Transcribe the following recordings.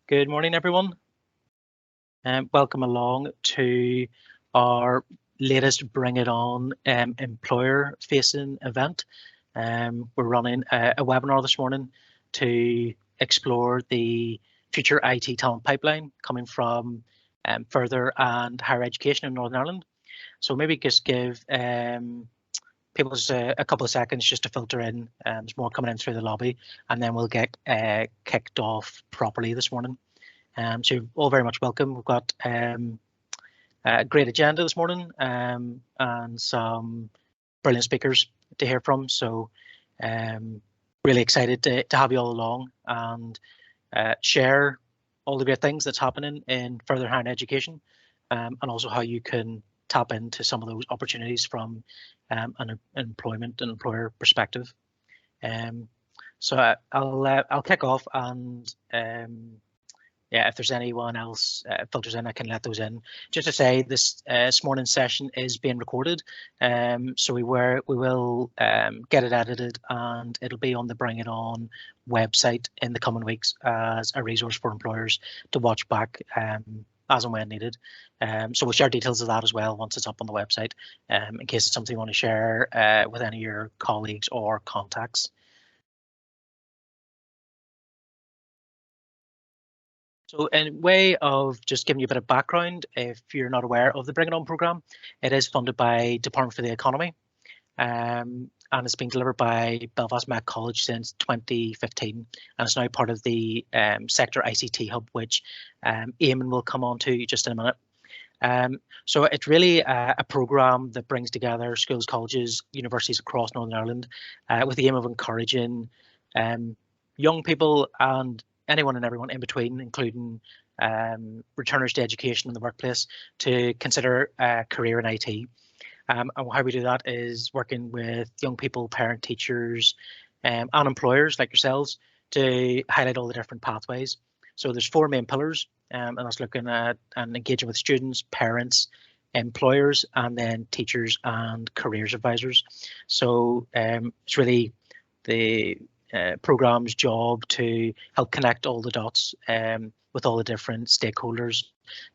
Good morning, everyone. Welcome along to our latest Bring It On employer-facing event. We're running a webinar this morning to explore the future IT talent pipeline coming from further and higher education in Northern Ireland. So maybe just give people just a couple of seconds just to filter in. There's more coming in through the lobby, and then we'll get kicked off properly this morning. So you're all very much welcome. We've got a great agenda this morning and some brilliant speakers to hear from. So really excited to have you all along and share all the great things that's happening in further higher education and also how you can tap into some of those opportunities from an employment and employer perspective. So I'll kick off, and yeah, if there's anyone else filters in, I can let those in. Just to say, this morning's session is being recorded, so we will get it edited, and it'll be on the Bring It On website in the coming weeks as a resource for employers to watch back as and when needed. So we'll share details of that as well once it's up on the website, in case it's something you want to share with any of your colleagues or contacts. So in way of just giving you a bit of background, if you're not aware of the Bring It On programme, it is funded by Department for the Economy, and it's been delivered by Belfast Met College since 2015, and it's now part of the sector ICT hub, which Eamon will come on to just in a minute. So it's really a programme that brings together schools, colleges, universities across Northern Ireland with the aim of encouraging young people and anyone and everyone in between, including returners to education in the workplace, to consider a career in IT. And how we do that is working with young people, parent teachers, and employers like yourselves to highlight all the different pathways. So there's four main pillars, and that's looking at and engaging with students, parents, employers, and then teachers and careers advisors. So it's really the program's job to help connect all the dots with all the different stakeholders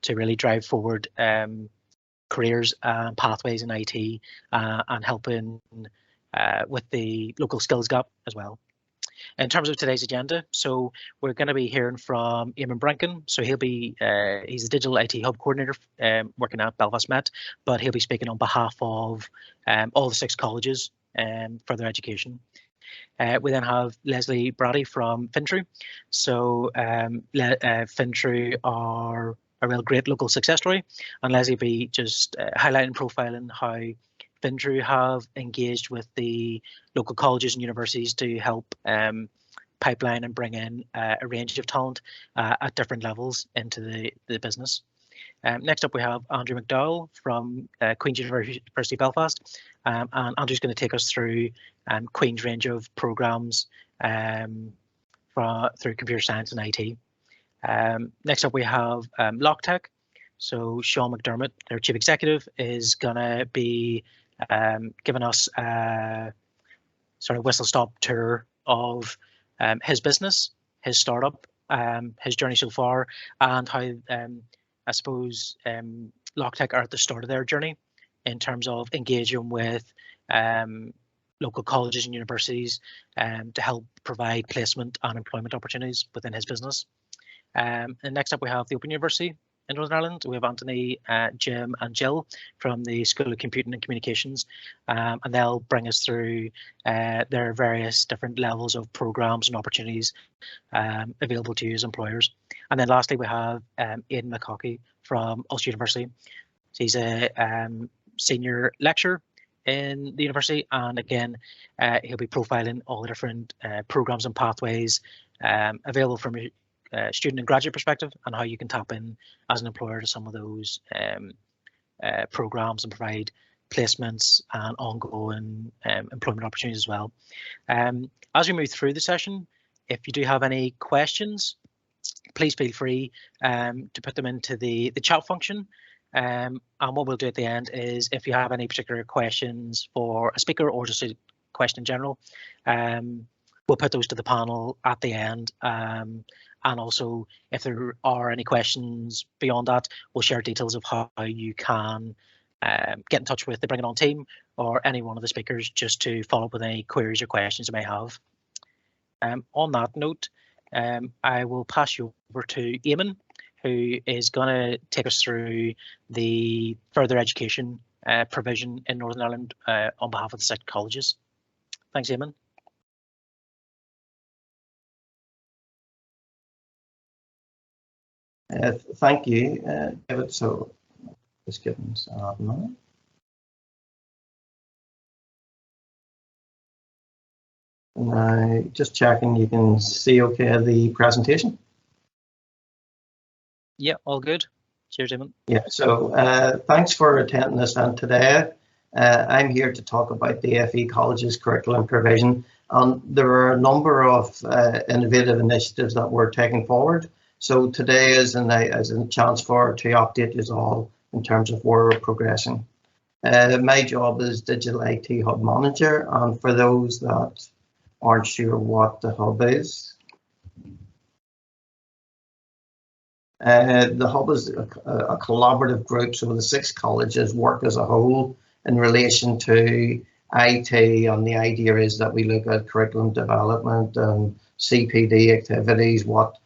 to really drive forward careers and pathways in IT and helping with the local skills gap as well. In terms of today's agenda, so we're going to be hearing from Eamon Brankin. So he'll be he's the digital IT hub coordinator working at Belfast Met, but he'll be speaking on behalf of all the 6 colleges further education. We then have Leslie Brady from Fintru. So Fintru are a real great local success story, and Leslie will be just highlighting, profiling how Fintru have engaged with the local colleges and universities to help pipeline and bring in a range of talent at different levels into the business. Next up, we have Andrew McDowell from Queen's University Belfast, and Andrew's going to take us through Queen's range of programmes through computer science and IT. Next up, we have LockTech. So Sean McDermott, their chief executive, is going to be giving us a sort of whistle-stop tour of his business, his startup, his journey so far, and how I suppose LockTech are at the start of their journey in terms of engaging with local colleges and universities to help provide placement and employment opportunities within his business. And next up, we have the Open University in Northern Ireland. We have Anthony, Jim and Jill from the School of Computing and Communications, and they'll bring us through their various different levels of programmes and opportunities available to you as employers. And then lastly, we have Aidan McCaughey from Ulster University. So he's a senior lecturer in the university, and again, he'll be profiling all the different programmes and pathways available from a student and graduate perspective, and how you can tap in as an employer to some of those programmes and provide placements and ongoing employment opportunities as well. As we move through the session, if you do have any questions, please feel free to put them into the chat function. And what we'll do at the end is, if you have any particular questions for a speaker or just a question in general, we'll put those to the panel at the end, and And also, if there are any questions beyond that, we'll share details of how you can get in touch with the Bring It On team or any one of the speakers just to follow up with any queries or questions you may have. On that note, I will pass you over to Eamon, who is going to take us through the further education provision in Northern Ireland on behalf of the 6 colleges. Thanks, Eamon. Thank you, David. So just getting started now. Now, just checking you can see okay the presentation. Yeah, all good. Cheers, Eamon. Yeah, so thanks for attending this event today. I'm here to talk about the FE College's curriculum provision. There are a number of innovative initiatives that we're taking forward. So today is a chance to update you all in terms of where we're progressing. My job is Digital IT Hub Manager, and for those that aren't sure what the hub is, the hub is a collaborative group, so the 6 colleges work as a whole in relation to IT, and the idea is that we look at curriculum development and CPD activities, what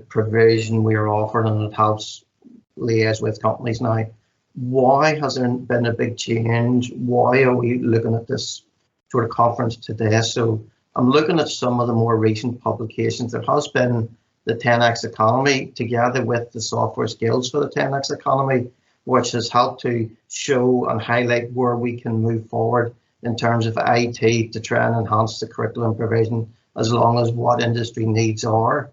provision we are offering, and it helps liaise with companies. Now, why has there been a big change? Why are we looking at this sort of conference today? So I'm looking at some of the more recent publications. There has been the 10x economy together with the software skills for the 10x economy, which has helped to show and highlight where we can move forward in terms of IT to try and enhance the curriculum provision as long as what industry needs are.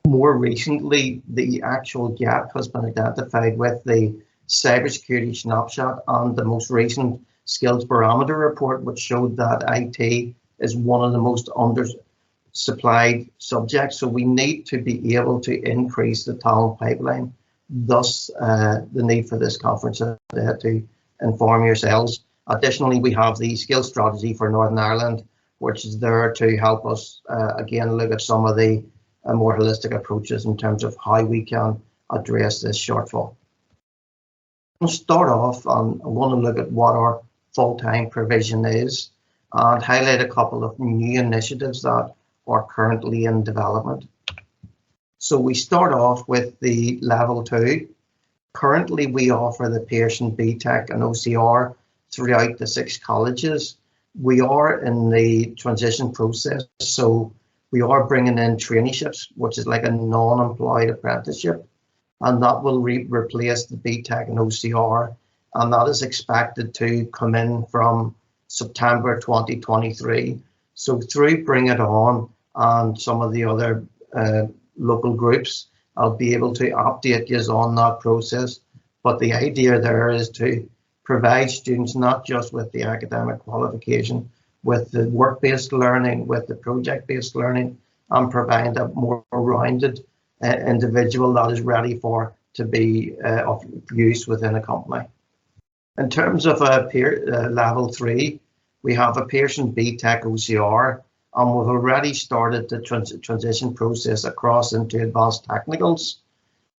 More recently, the actual gap has been identified with the cybersecurity snapshot and the most recent skills barometer report, which showed that IT is one of the most undersupplied subjects. So we need to be able to increase the talent pipeline, thus the need for this conference to inform yourselves. Additionally, we have the skills strategy for Northern Ireland, which is there to help us again look at some of the more holistic approaches in terms of how we can address this shortfall. We'll start off and I want to look at what our full-time provision is and highlight a couple of new initiatives that are currently in development. So we start off with the level 2. Currently, we offer the Pearson BTEC and OCR throughout the 6 colleges. We are in the transition process, so we are bringing in traineeships, which is like a non-employed apprenticeship, and that will replace the BTEC and OCR, and that is expected to come in from September 2023. So through Bring It On and some of the other local groups, I'll be able to update you on that process. But the idea there is to provide students not just with the academic qualification, with the work-based learning, with the project-based learning, and provide a more rounded individual that is ready to be of use within a company. In terms of level 3, we have a Pearson BTEC OCR, and we've already started the transition process across into advanced technicals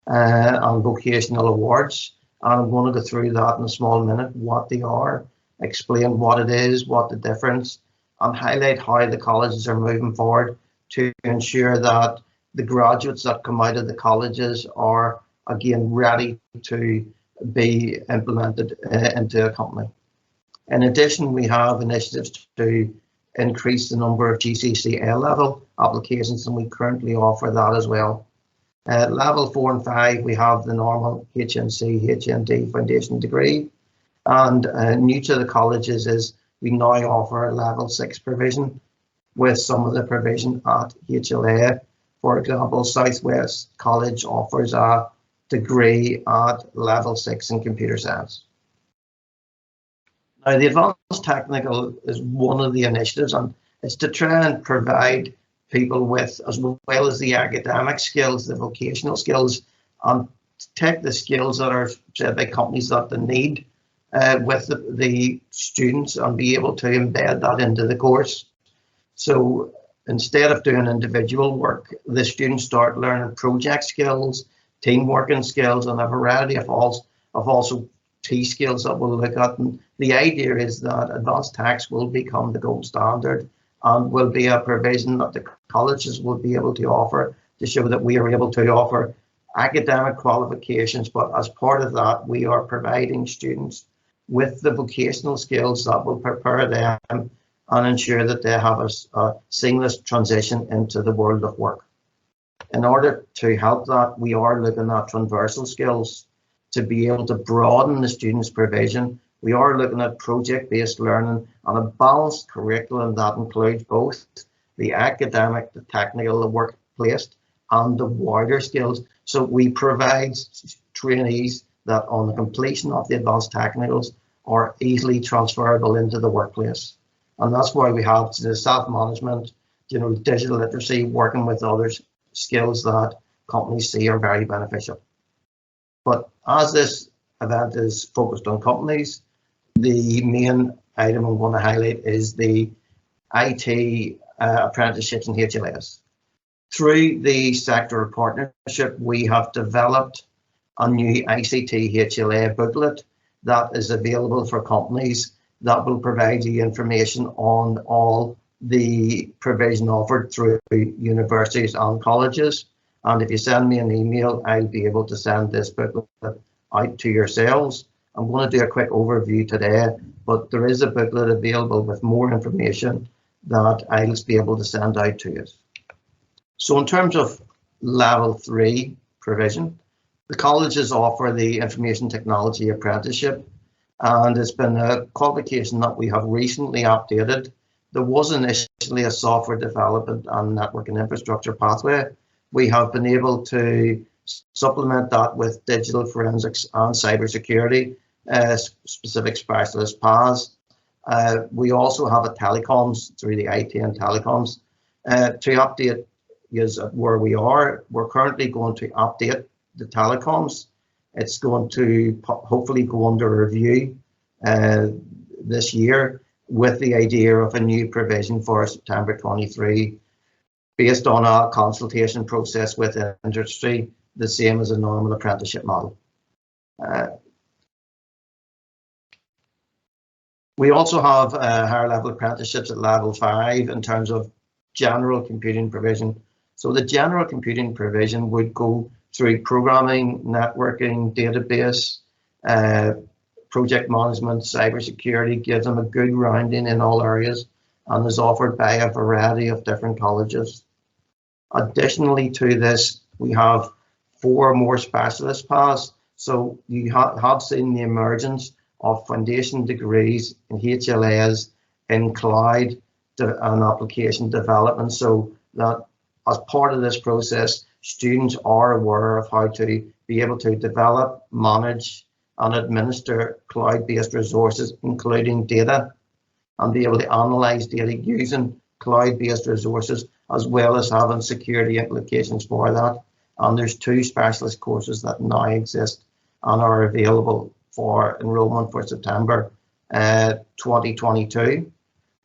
and vocational awards. And I'm going to go through that in a small minute, what they are, explain what it is, what the difference, and highlight how the colleges are moving forward to ensure that the graduates that come out of the colleges are again ready to be implemented into a company. In addition, we have initiatives to increase the number of GCSE A-level applications, and we currently offer that as well. Level 4 and 5, we have the normal HNC, HND foundation degree, and new to the colleges is we now offer level 6 provision with some of the provision at HLA. For example, Southwest College offers a degree at level 6 in computer science. Now, the advanced technical is one of the initiatives, and it's to try and provide people with, as well as the academic skills, the vocational skills, and take the skills that are said by companies that they need with the students and be able to embed that into the course. So instead of doing individual work, the students start learning project skills, team working skills, and a variety of also T skills that we'll look at. And the idea is that advanced tax will become the gold standard and will be a provision that the colleges will be able to offer to show that we are able to offer academic qualifications, but as part of that, we are providing students with the vocational skills that will prepare them and ensure that they have a seamless transition into the world of work. In order to help that, we are looking at transversal skills to be able to broaden the students' provision. We are looking at project-based learning and a balanced curriculum that includes both the academic, the technical, the workplace, and the wider skills. So we provide trainees that on the completion of the advanced technicals are easily transferable into the workplace. And that's why we have the self-management, digital literacy, working with others, skills that companies see are very beneficial. But as this event is focused on companies, the main item I'm going to highlight is the IT apprenticeships and HLS. Through the sectoral partnership, we have developed a new ICT HLA booklet that is available for companies that will provide you information on all the provision offered through universities and colleges. And if you send me an email, I'll be able to send this booklet out to yourselves. I'm going to do a quick overview today, but there is a booklet available with more information that I'll be able to send out to you. So in terms of level 3 provision, the colleges offer the information technology apprenticeship, and it's been a qualification that we have recently updated. There was initially a software development and networking infrastructure pathway. We have been able to supplement that with digital forensics and cybersecurity, specific specialist paths. We also have a telecoms through the IT and telecoms. To update is where we are. We're currently going to update the telecoms. It's going to hopefully go under review this year with the idea of a new provision for September 23 based on a consultation process with industry, the same as a normal apprenticeship model. We also have higher level apprenticeships at level 5 in terms of general computing provision. So the general computing provision would go through programming, networking, database, project management, cybersecurity, gives them a good rounding in all areas and is offered by a variety of different colleges. Additionally to this, we have 4 more specialist paths. So you have seen the emergence of foundation degrees in HLAs in cloud and application development, so that as part of this process, students are aware of how to be able to develop, manage, and administer cloud-based resources, including data, and be able to analyze data using cloud-based resources, as well as having security implications for that. And there's 2 specialist courses that now exist and are available for enrollment for September 2022.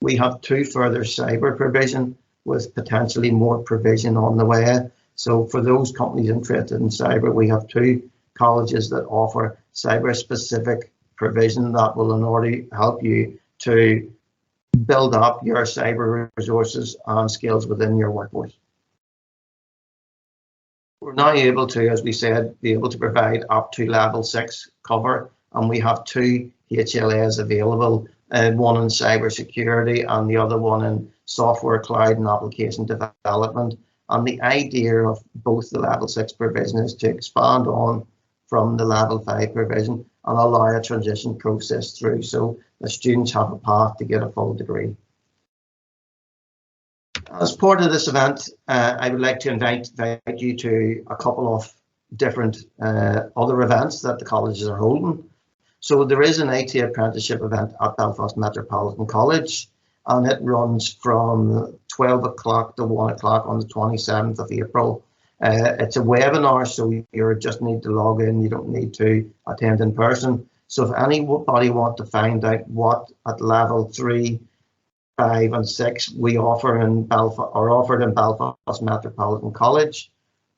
We have 2 further cyber provision with potentially more provision on the way. So for those companies interested in cyber, we have 2 colleges that offer cyber-specific provision that will in order help you to build up your cyber resources and skills within your workforce. We're now able to, as we said, be able to provide up to level 6 cover, and we have 2 HLAs available, one in cybersecurity and the other one in software, cloud, and application development. And the idea of both the level 6 provision is to expand on from the level 5 provision and allow a transition process through, so the students have a path to get a full degree. As part of this event, I would like to invite you to a couple of different other events that the colleges are holding. So there is an IT apprenticeship event at Belfast Metropolitan College, and it runs from 12 o'clock to 1 o'clock on the 27th of April. It's a webinar, so you just need to log in. You don't need to attend in person. So if anybody wants to find out what at level 3 5 and 6 we offer in Belfast, are offered in Belfast Metropolitan College.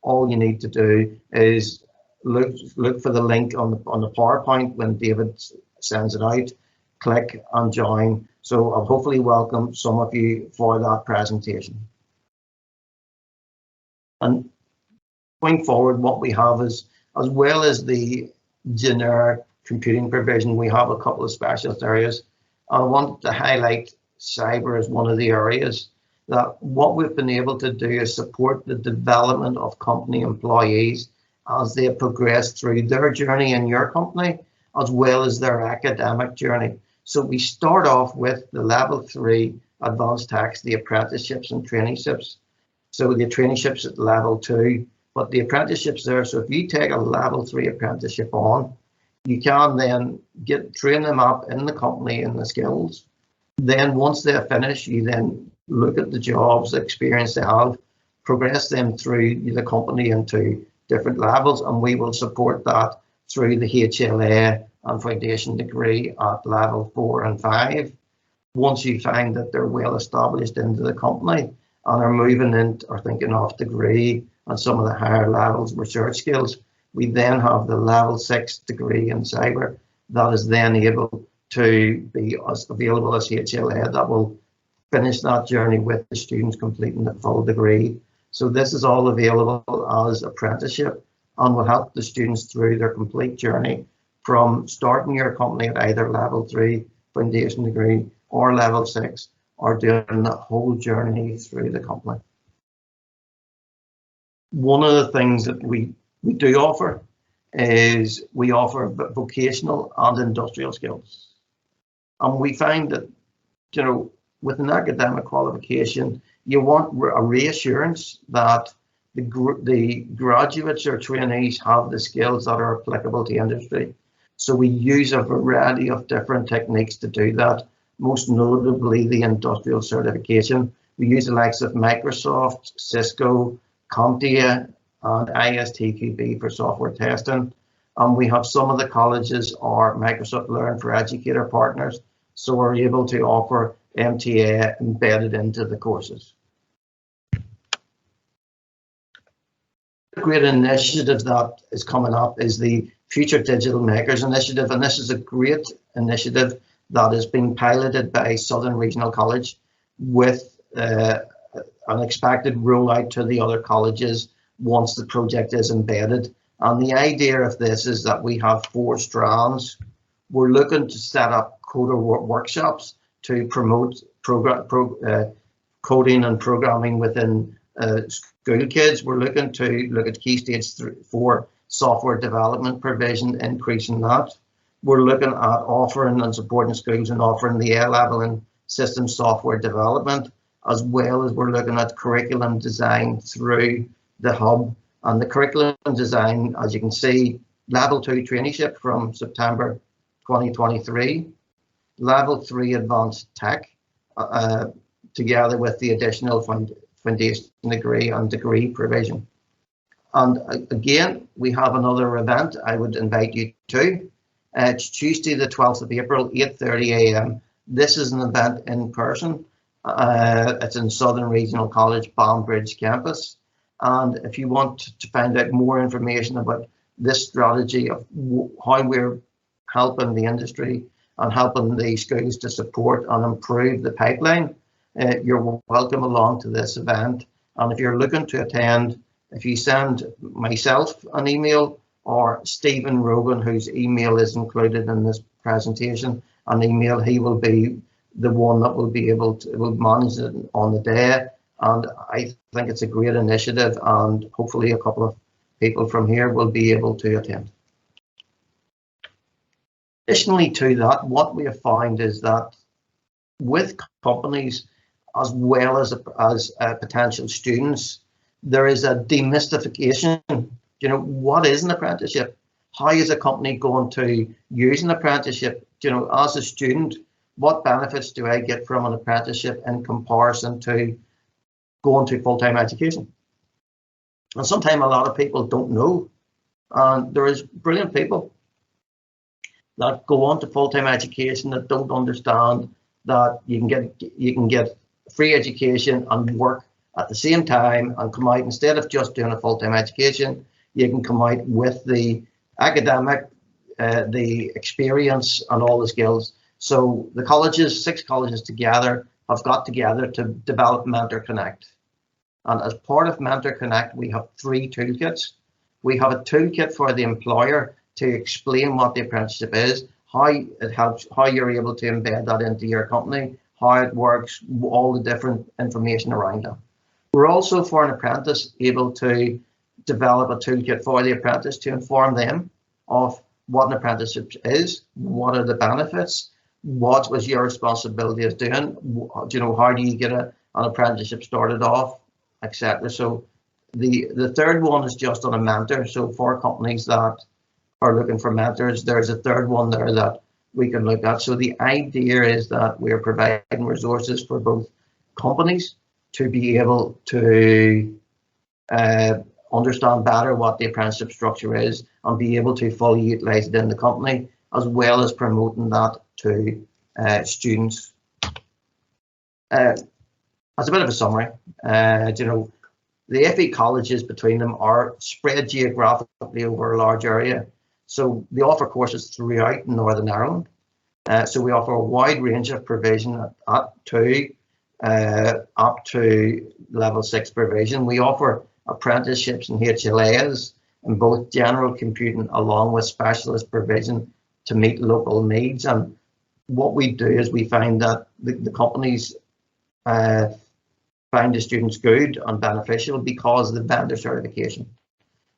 All you need to do is look for the link on the PowerPoint when David sends it out, click and join. So I'll hopefully welcome some of you for that presentation. And going forward, what we have is, as well as the generic computing provision, we have a couple of specialist areas. I wanted to highlight cyber as one of the areas that what we've been able to do is support the development of company employees as they progress through their journey in your company, as well as their academic journey. So we start off with the level 3 advanced tax, the apprenticeships and traineeships. So the traineeships at level 2, but the apprenticeships there. So if you take a level 3 apprenticeship on, you can then train them up in the company in the skills. Then once they're finished, you then look at the jobs, the experience they have, progress them through the company into different levels, and we will support that through the HLA and foundation degree at level 4 and 5. Once you find that they're well established into the company and are moving into or thinking of degree and some of the higher levels research skills, we then have the level 6 degree in cyber that is then able to be available as HLA that will finish that journey with the students completing the full degree. So this is all available as apprenticeship and will help the students through their complete journey from starting your company at either level 3 foundation degree or level 6, or doing the whole journey through the company. One of the things that we do offer is we offer vocational and industrial skills. And we find that, you know, with an academic qualification, you want a reassurance that the graduates or trainees have the skills that are applicable to industry. So we use a variety of different techniques to do that, most notably the industrial certification. We use the likes of Microsoft, Cisco, CompTIA, and ISTQB for software testing. And we have some of the colleges are Microsoft Learn for Educator partners, so we're able to offer MTA embedded into the courses. A great initiative that is coming up is the Future Digital Makers Initiative, and this is a great initiative that is being piloted by Southern Regional College with an expected rollout to the other colleges once the project is embedded. And the idea of this is that we have 4 strands. We're looking to set up coder workshops to promote coding and programming within school kids. We're looking to look at key stage 4 software development provision, increasing that. We're looking at offering and supporting schools and offering the A-level in system software development, as well as we're looking at curriculum design through the hub. And the curriculum design, as you can see, level 2 traineeship from September 2023, level 3 advanced tech, together with the additional foundation degree and degree provision. And again, we have another event I would invite you to. It's Tuesday the 12th of April, 8:30 a.m. This is an event in person. It's in Southern Regional College, Banbridge campus. And if you want to find out more information about this strategy of how we're helping the industry and helping the schools to support and improve the pipeline, you're welcome along to this event. And if you're looking to attend, if you send myself an email or Stephen Rogan, whose email is included in this presentation, an email, he will be the one that will be able to will manage it on the day. And I think it's a great initiative, and hopefully a couple of people from here will be able to attend. Additionally to that, what we have found is that with companies as well as potential students, there is a demystification. You know, what is an apprenticeship? How is a company going to use an apprenticeship? You know, as a student, what benefits do I get from an apprenticeship in comparison to going to full-time education? And sometimes a lot of people don't know. And there is brilliant people that go on to full-time education that don't understand that you can get free education and work at the same time and come out, instead of just doing a full-time education, you can come out with the academic, the experience and all the skills. So the colleges, 6 colleges together, have got together to develop Mentor Connect. And as part of Mentor Connect, we have 3 toolkits. We have a toolkit for the employer to explain what the apprenticeship is, how it helps, how you're able to embed that into your company, how it works, all the different information around that. We're also, for an apprentice, able to develop a toolkit for the apprentice to inform them of what an apprenticeship is, what are the benefits, what was your responsibility as doing, how do you get an apprenticeship started off, etc. So the third one is just on a mentor. So for companies that are looking for mentors, there's a third one there that we can look at. So the idea is that we're providing resources for both companies to be able to understand better what the apprenticeship structure is and be able to fully utilize it in the company, as well as promoting that to students. As a bit of a summary, the FE colleges between them are spread geographically over a large area. So they offer courses throughout Northern Ireland. So we offer a wide range of provision up to level 6 provision. We offer apprenticeships and HLAs in both general computing along with specialist provision to meet local needs. And what we do is we find that the companies find the students good and beneficial because of the vendor certification,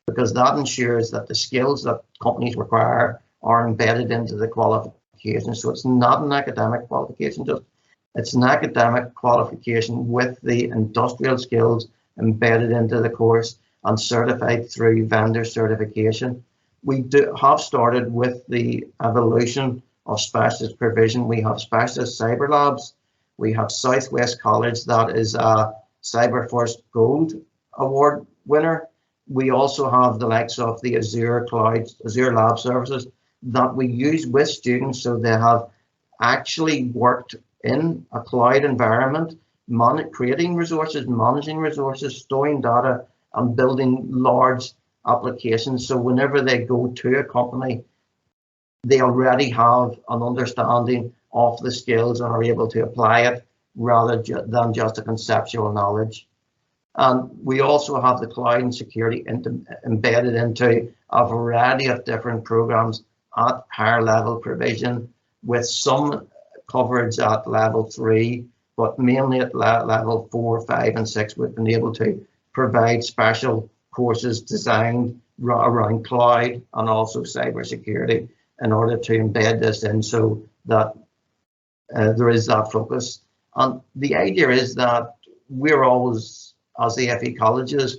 because that ensures that the skills that companies require are embedded into the qualification. So it's not an academic qualification, it's an academic qualification with the industrial skills embedded into the course and certified through vendor certification. We have started with the evolution of specialist provision. We have specialist cyber labs. We have Southwest College, that is a Cyber First Gold Award winner. We also have the likes of the Azure Cloud, Azure Lab Services that we use with students, so they have actually worked in a cloud environment, creating resources, managing resources, storing data, and building large applications. So whenever they go to a company, they already have an understanding of the skills and are able to apply it rather than just a conceptual knowledge. And we also have the cloud and security embedded into a variety of different programs at higher level provision, with some coverage at level 3, but mainly at level 4, 5, and 6. We've been able to provide special courses designed around cloud and also cybersecurity in order to embed this in, so that there is that focus. And the idea is that we're always, as the FE colleges,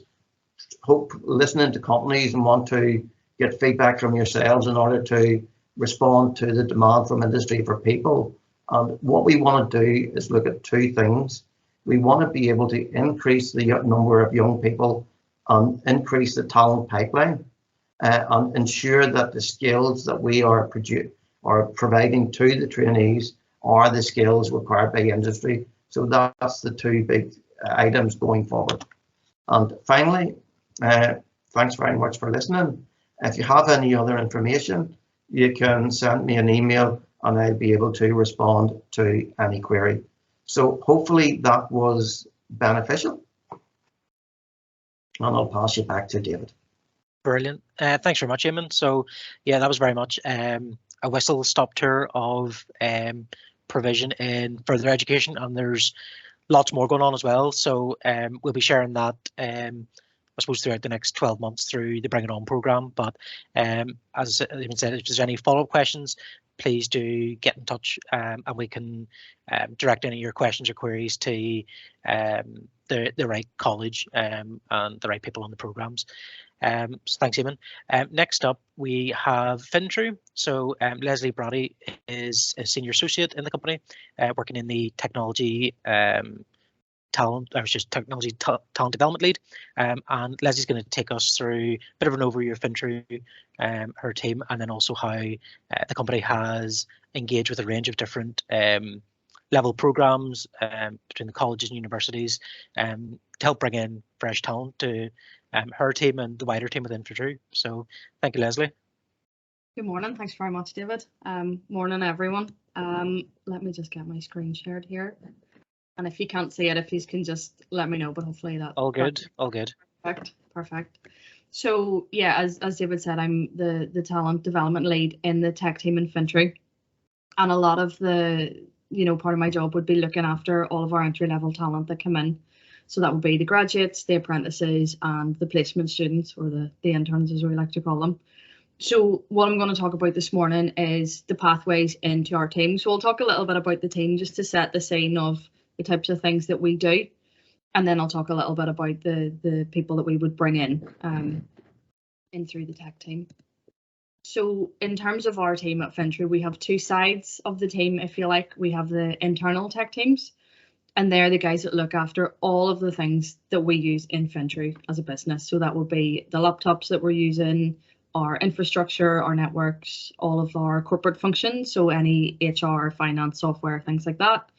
listening to companies and want to get feedback from yourselves in order to respond to the demand from industry for people. And what we want to do is look at 2 things. We want to be able to increase the number of young people and increase the talent pipeline, and ensure that the skills that we are providing to the trainees are the skills required by industry. So that's the 2 big items going forward. And finally, thanks very much for listening. If you have any other information, you can send me an email and I'll be able to respond to any query. So hopefully that was beneficial. And I'll pass you back to David. Brilliant. Thanks very much, Eamon. So yeah, that was very much a whistle-stop tour of provision in further education, and there's lots more going on as well. So we'll be sharing that, I suppose, throughout the next 12 months through the Bring It On programme. But as Eamon said, if there's any follow-up questions, please do get in touch, and we can direct any of your questions or queries to the right college and the right people on the programmes. So thanks, Eamon. Next up, we have Fintru. So Leslie Brady is a senior associate in the company, working in the technology talent development lead. And Leslie's going to take us through a bit of an overview of Fintru, her team, and then also how the company has engaged with a range of different level programs between the colleges and universities to help bring in fresh talent to her team and the wider team within Infantry. So thank you, Leslie. Good morning. Thanks very much, David. Morning, everyone. Let me just get my screen shared here. And if you can't see it, if you can just let me know, but hopefully that. All good. All good. Perfect. So yeah, as David said, I'm the talent development lead in the tech team in Infantry. And a lot of the, part of my job would be looking after all of our entry-level talent that come in. So that would be the graduates, the apprentices, and the placement students, or the interns, as we like to call them. So what I'm going to talk about this morning is the pathways into our team. So I'll talk a little bit about the team just to set the scene of the types of things that we do. And then I'll talk a little bit about the people that we would bring in through the tech team. So in terms of our team at Infantry, we have two sides of the team, if you like. We have the internal tech teams, and they're the guys that look after all of the things that we use in Infantry as a business. So that will be the laptops that we're using, our infrastructure, our networks, all of our corporate functions, so any HR, finance, software, things like that,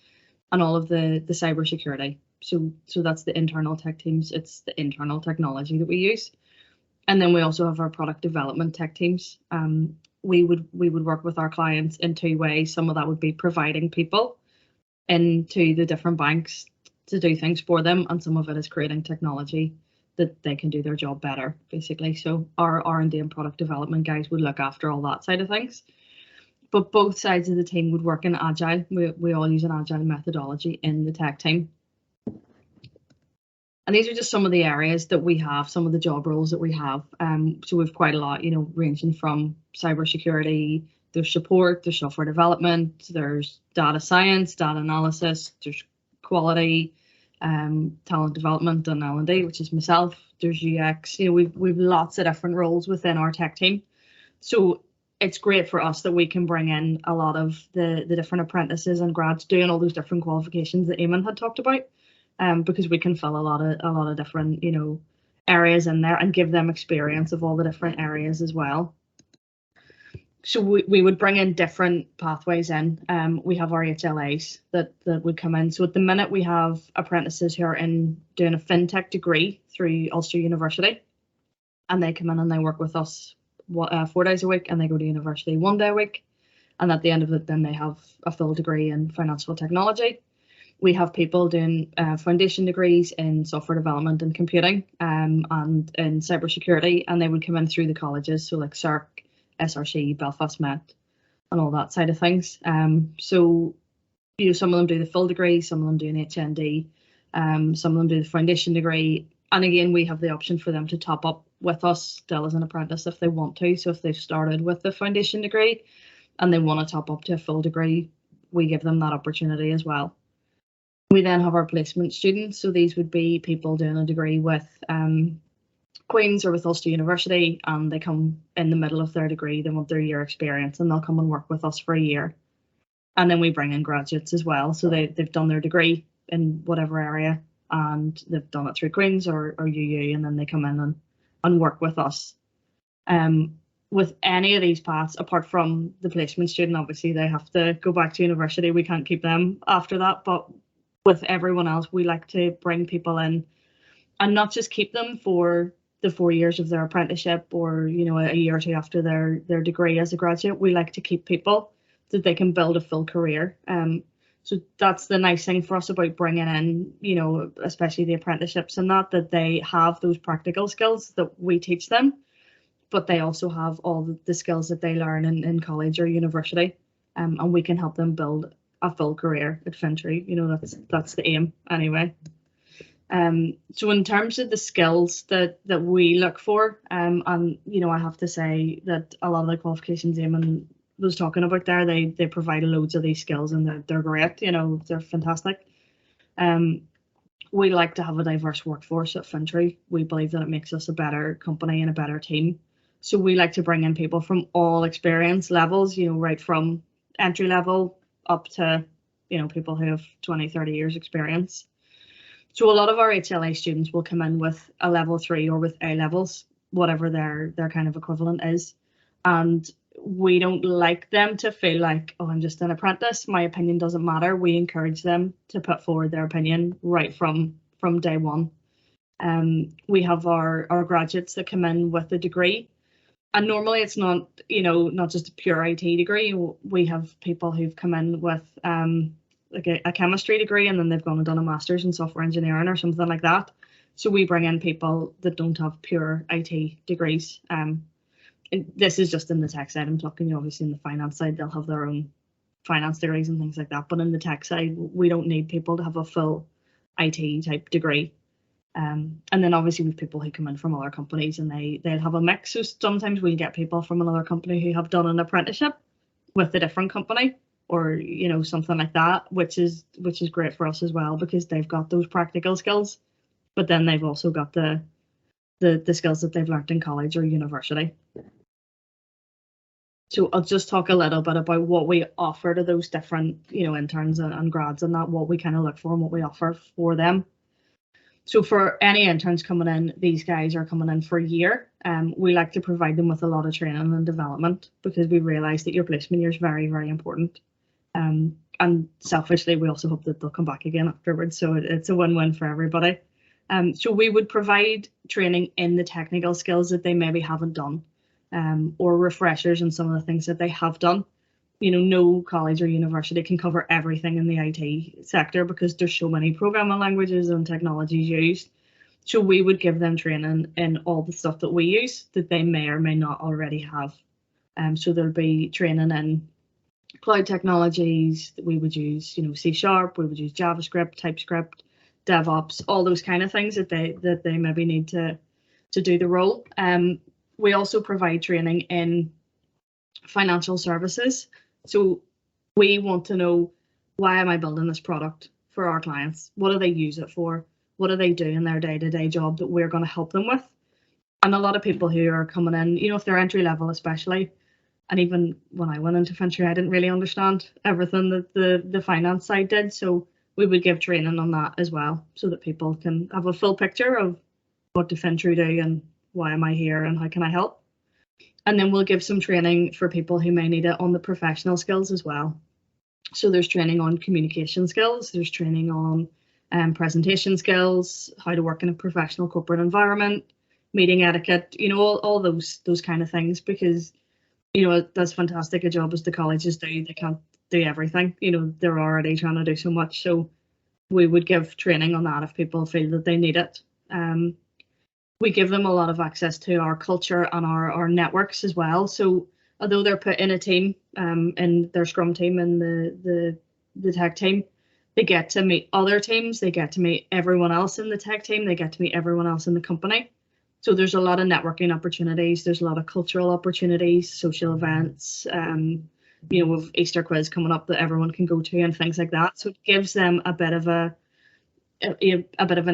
and all of the cybersecurity. So that's the internal tech teams. It's the internal technology that we use. And then we also have our product development tech teams. We would work with our clients in two ways. Some of that would be providing people into the different banks to do things for them, and some of it is creating technology that they can do their job better, basically. So our R&D and product development guys would look after all that side of things. But both sides of the team would work in Agile. We all use an Agile methodology in the tech team. And these are just some of the areas that we have, some of the job roles that we have. So we've quite a lot, ranging from cybersecurity, there's support, there's software development, there's data science, data analysis, there's quality, talent development and L&D, which is myself. There's UX. We've lots of different roles within our tech team. So it's great for us that we can bring in a lot of the different apprentices and grads doing all those different qualifications that Eamon had talked about. Because we can fill a lot of different areas in there and give them experience of all the different areas as well. So we would bring in different pathways in. We have our HLAs that would come in. So at the minute we have apprentices who are doing a fintech degree through Ulster University, and they come in and they work with us 4 days a week, and they go to university 1 day a week, and at the end of it then they have a full degree in financial technology. We have people doing foundation degrees in software development and computing and in cybersecurity, and they would come in through the colleges, so like CERC, SRC, Belfast Met, and all that side of things. So some of them do the full degree, some of them do an HND, some of them do the foundation degree, and again we have the option for them to top up with us still as an apprentice if they want to. So if they've started with the foundation degree and they want to top up to a full degree, we give them that opportunity as well. We then have our placement students. So these would be people doing a degree with Queen's or with Ulster University, and they come in the middle of their degree. They want their year experience, and they'll come and work with us for a year. And then we bring in graduates as well. So they've done their degree in whatever area, and they've done it through Queen's or UU, and then they come in and work with us. With any of these paths, apart from the placement student, obviously they have to go back to university. We can't keep them after that, but with everyone else, we like to bring people in and not just keep them for the 4 years of their apprenticeship or, a year or two after their degree as a graduate. We like to keep people so that they can build a full career. So that's the nice thing for us about bringing in, especially the apprenticeships and that they have those practical skills that we teach them, but they also have all the skills that they learn in college or university, and we can help them build a full career at Infantry. That's the aim anyway. So in terms of the skills that we look for, and I have to say that a lot of the qualifications Eamon was talking about there, they provide loads of these skills, and they're great. They're fantastic. We like to have a diverse workforce at Infantry. We believe that it makes us a better company and a better team. So we like to bring in people from all experience levels, right from entry level up to, people who have 20, 30 years experience. So a lot of our HLA students will come in with a level 3 or with A levels, whatever their kind of equivalent is. And we don't like them to feel like, oh, I'm just an apprentice, my opinion doesn't matter. We encourage them to put forward their opinion right from day one. We have our graduates that come in with a degree, and normally it's not, not just a pure IT degree. We have people who've come in with like a chemistry degree, and then they've gone and done a master's in software engineering or something like that. So we bring in people that don't have pure IT degrees. This is just in the tech side I'm talking. Obviously in the finance side they'll have their own finance degrees and things like that, but in the tech side we don't need people to have a full IT type degree. And then obviously with people who come in from other companies, and they'll have a mix. So sometimes we'll get people from another company who have done an apprenticeship with a different company, or something like that, which is great for us as well, because they've got those practical skills, but then they've also got the skills that they've learned in college or university. So I'll just talk a little bit about what we offer to those different, interns and grads, and that, what we kind of look for and what we offer for them. So for any interns coming in, these guys are coming in for a year. We like to provide them with a lot of training and development, because we realise that your placement year is very, very important. And selfishly, we also hope that they'll come back again afterwards. So it's a win-win for everybody. So we would provide training in the technical skills that they maybe haven't done, or refreshers on some of the things that they have done. No college or university can cover everything in the IT sector, because there's so many programming languages and technologies used. So we would give them training in all the stuff that we use that they may or may not already have. So there'll be training in cloud technologies that we would use, C#, we would use JavaScript, TypeScript, DevOps, all those kind of things that they maybe need to do the role. We also provide training in financial services. So we want to know, why am I building this product for our clients? What do they use it for? What do they do in their day-to-day job that we're going to help them with? And a lot of people who are coming in, if they're entry level especially, and even when I went into Fintra, I didn't really understand everything that the finance side did. So we would give training on that as well, so that people can have a full picture of what do Fintra do and why am I here and how can I help. And then we'll give some training for people who may need it on the professional skills as well. So there's training on communication skills, there's training on presentation skills, how to work in a professional corporate environment, meeting etiquette, all those kind of things, because that's fantastic a job as the colleges do. They can't do everything. They're already trying to do so much. So we would give training on that if people feel that they need it. We give them a lot of access to our culture and our networks as well. So although they're put in a team, in their Scrum team and the tech team, they get to meet other teams, they get to meet everyone else in the tech team, they get to meet everyone else in the company. So there's a lot of networking opportunities, there's a lot of cultural opportunities, social events, with Easter quiz coming up that everyone can go to and things like that. So it gives them a bit of an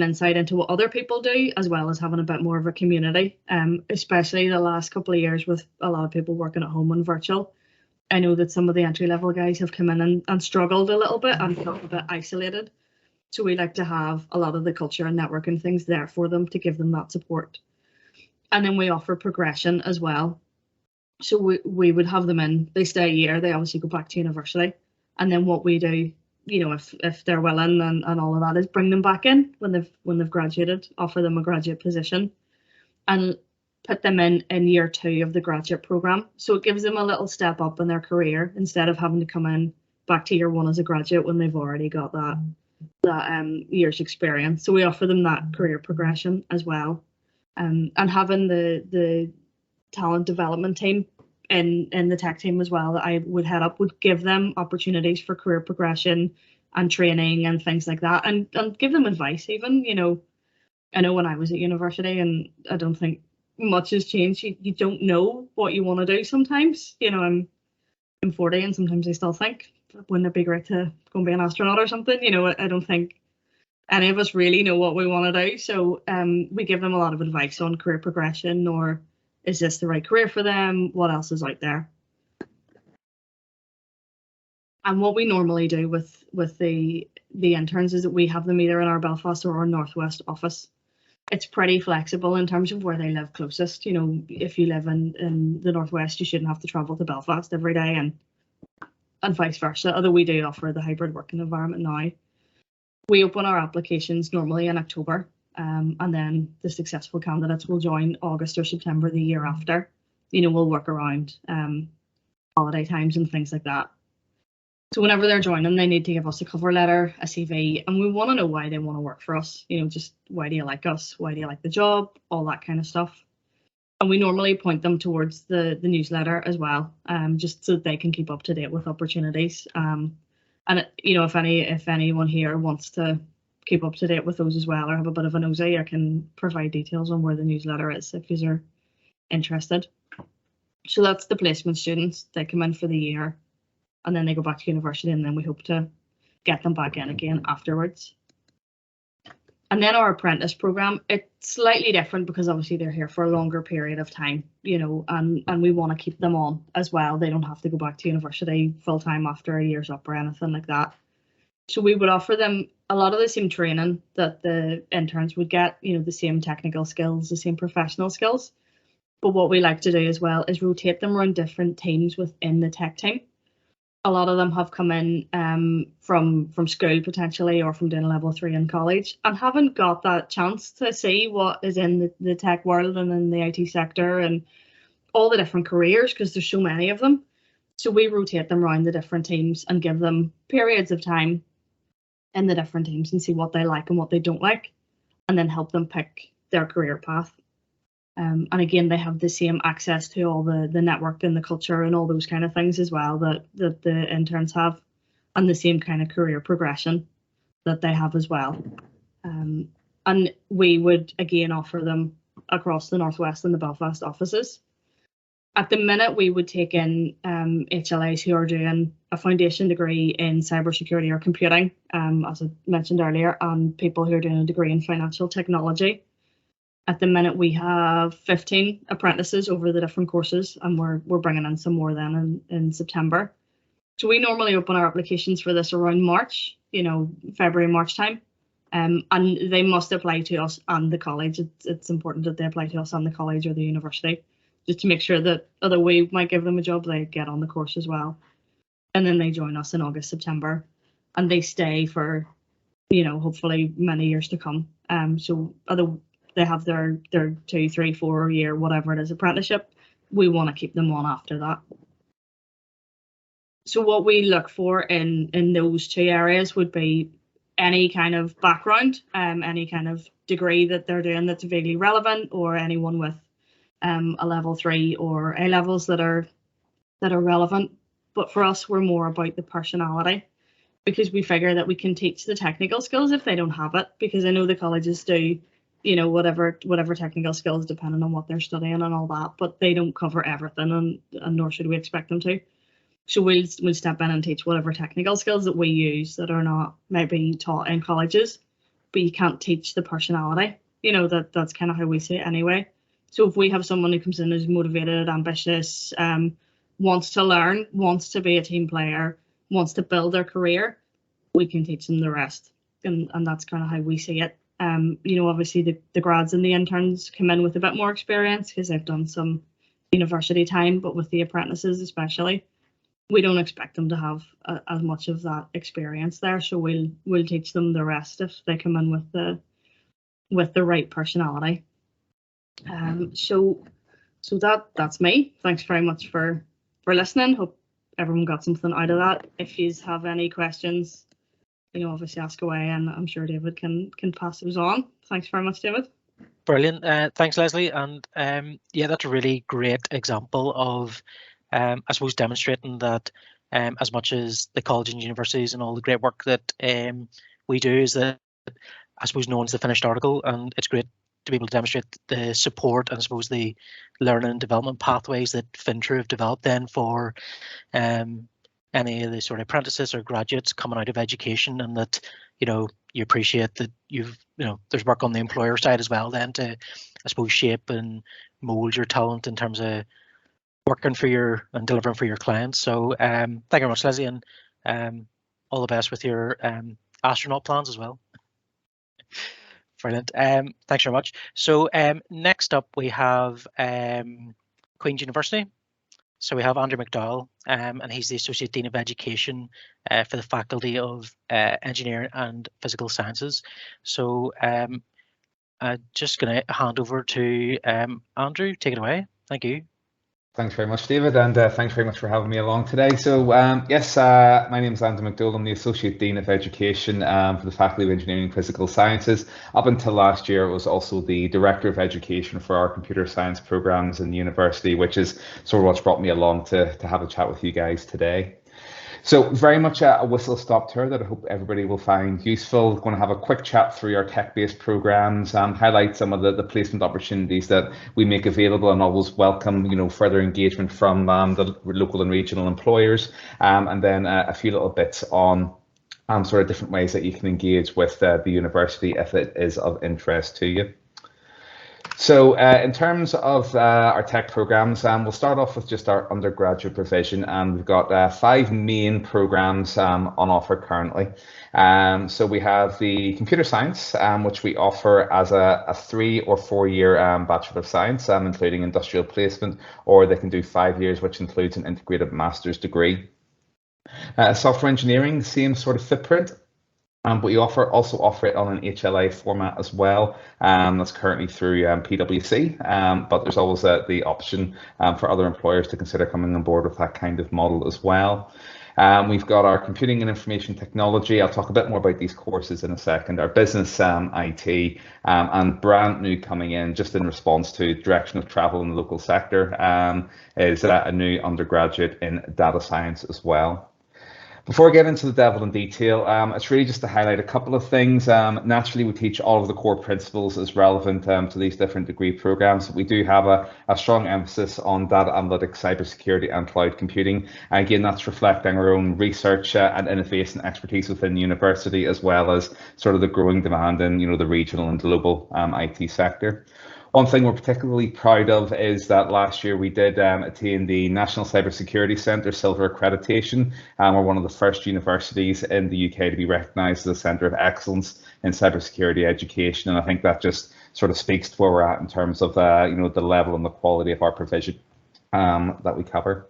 insight into what other people do, as well as having a bit more of a community, especially the last couple of years with a lot of people working at home and virtual. I know that some of the entry-level guys have come in and struggled a little bit and felt a bit isolated. So we like to have a lot of the culture and networking things there for them to give them that support. And then we offer progression as well. So we would have them in, they stay a year, they obviously go back to university. And then what we do, if they're willing and all of that, is bring them back in when they've graduated, offer them a graduate position, and put them in year 2 of the graduate program. So it gives them a little step up in their career, instead of having to come in back to year 1 as a graduate when they've already got that year's experience. So we offer them that career progression as well. And having the talent development team in the tech team as well that I would head up would give them opportunities for career progression and training and things like that, and give them advice even. I know when I was at university, and I don't think much has changed, you don't know what you want to do sometimes. I'm 40 and sometimes I still think, wouldn't it be great to go and be an astronaut or something? I don't think any of us really know what we want to do. So we give them a lot of advice on career progression, or is this the right career for them? What else is out there? And what we normally do with the interns is that we have them either in our Belfast or our Northwest office. it's pretty flexible in terms of where they live closest. You know, if you live in the Northwest, you shouldn't have to travel to Belfast every day, and vice versa, although we do offer the hybrid working environment now. We open our applications normally in October, and then the successful candidates will join August or September the year after. You know, we'll work around holiday times and things like that. So whenever they're joining, they need to give us a cover letter, a CV, and we want to know why they want to work for us. You know, just why do you like us? Why do you like the job? All that kind of stuff. And we normally point them towards the newsletter as well, just so that they can keep up to date with opportunities. And you know, if anyone here wants to keep up to date with those as well, or have a bit of a nosy, I can provide details on where the newsletter is if you are interested. So that's the placement students. They come in for the year, and then they go back to university, and then we hope to get them back in again afterwards. And then our apprentice program, it's slightly different because obviously they're here for a longer period of time, you know, and we want to keep them on as well. They don't have to go back to university full time after a year's up or anything like that. So we would offer them a lot of the same training that the interns would get, you know, the same technical skills, the same professional skills. But what we like to do as well is rotate them around different teams within the tech team. A lot of them have come in from school potentially, or from doing a level 3 in college, and haven't got that chance to see what is in the tech world and in the IT sector and all the different careers, because there's so many of them. So we rotate them around the different teams and give them periods of time in the different teams and see what they like and what they don't like, and then help them pick their career path. And again, they have the same access to all the network and the culture and all those kind of things as well that the interns have, and the same kind of career progression that they have as well. And we would again offer them across the Northwest and the Belfast offices. At the minute, we would take in HLAs who are doing a foundation degree in cybersecurity or computing, as I mentioned earlier, and people who are doing a degree in financial technology. At the minute, we have 15 apprentices over the different courses, and we're bringing in some more then in September. So we normally open our applications for this around March, you know, February, March time. And they must apply to us and the college. It's important that they apply to us and the college or the university, just to make sure that although we might give them a job, they get on the course as well. And then they join us in August, September, and they stay for, you know, hopefully many years to come. So although they have their 2, 3, 4 year, whatever it is, apprenticeship, we want to keep them on after that. So what we look for in those 2 areas would be any kind of background, any kind of degree that they're doing that's vaguely relevant, or anyone with a level 3 or A levels that are relevant. But for us, we're more about the personality, because we figure that we can teach the technical skills if they don't have it, because I know the colleges do, you know, whatever technical skills depending on what they're studying and all that, but they don't cover everything, and nor should we expect them to. So we'll step in and teach whatever technical skills that we use that are not maybe taught in colleges, but you can't teach the personality. You know, that's kind of how we see it anyway. So if we have someone who comes in who's motivated, ambitious, wants to learn, wants to be a team player, wants to build their career, we can teach them the rest. And that's kind of how we see it. You know, obviously the grads and the interns come in with a bit more experience because they've done some university time, but with the apprentices especially, we don't expect them to have as much of that experience there. So we'll teach them the rest if they come in with the right personality. So that's me. Thanks very much for listening. Hope everyone got something out of that. If you have any questions, you know, obviously ask away, and I'm sure David can pass those on. Thanks very much, David. Brilliant. Thanks, Leslie. And yeah, that's a really great example of, I suppose, demonstrating that as much as the college and universities and all the great work that we do, is that, I suppose, no one's the finished article, and it's great to be able to demonstrate the support and, I suppose, the learning and development pathways that Fintra have developed then for any of the sort of apprentices or graduates coming out of education, and that, you know, you appreciate that there's work on the employer side as well then to, I suppose, shape and mold your talent in terms of working for your and delivering for your clients. So thank you very much, Leslie, and all the best with your astronaut plans as well. Brilliant. Thanks very much. So next up we have Queen's University. So we have Andrew McDowell, and he's the Associate Dean of Education for the Faculty of Engineering and Physical Sciences. So I'm just going to hand over to Andrew. Take it away. Thank you. Thanks very much, David, and thanks very much for having me along today. So yes, my name is Andrew McDowell. I'm the Associate Dean of Education for the Faculty of Engineering and Physical Sciences. Up until last year, I was also the Director of Education for our computer science programs in the university, which is sort of what's brought me along to have a chat with you guys today. So very much a whistle-stop tour that I hope everybody will find useful. We're going to have a quick chat through our tech-based programs, highlight some of the placement opportunities that we make available, and always welcome, further engagement from the local and regional employers, and then a few little bits on sort of different ways that you can engage with the university if it is of interest to you. So in terms of our tech programs, we'll start off with just our undergraduate provision, and we've got 5 main programs on offer currently. So we have the computer science, which we offer as a 3 or 4 year Bachelor of Science, including industrial placement, or they can do 5 years, which includes an integrated master's degree. Software engineering, same sort of footprint. But we also offer it on an HLA format as well. That's currently through PwC, but there's always the option for other employers to consider coming on board with that kind of model as well. We've got our computing and information technology. I'll talk a bit more about these courses in a second. Our business IT, and brand new coming in just in response to direction of travel in the local sector, is a new undergraduate in data science as well. Before I get into the devil in detail, it's really just to highlight a couple of things. Naturally, we teach all of the core principles as relevant to these different degree programs. We do have a strong emphasis on data analytics, cybersecurity, and cloud computing. And again, that's reflecting our own research and innovation expertise within the university, as well as sort of the growing demand in the regional and global IT sector. One thing we're particularly proud of is that last year we did attain the National Cybersecurity Centre Silver Accreditation. We're one of the first universities in the UK to be recognised as a centre of excellence in cybersecurity education, and I think that just sort of speaks to where we're at in terms of the level and the quality of our provision that we cover.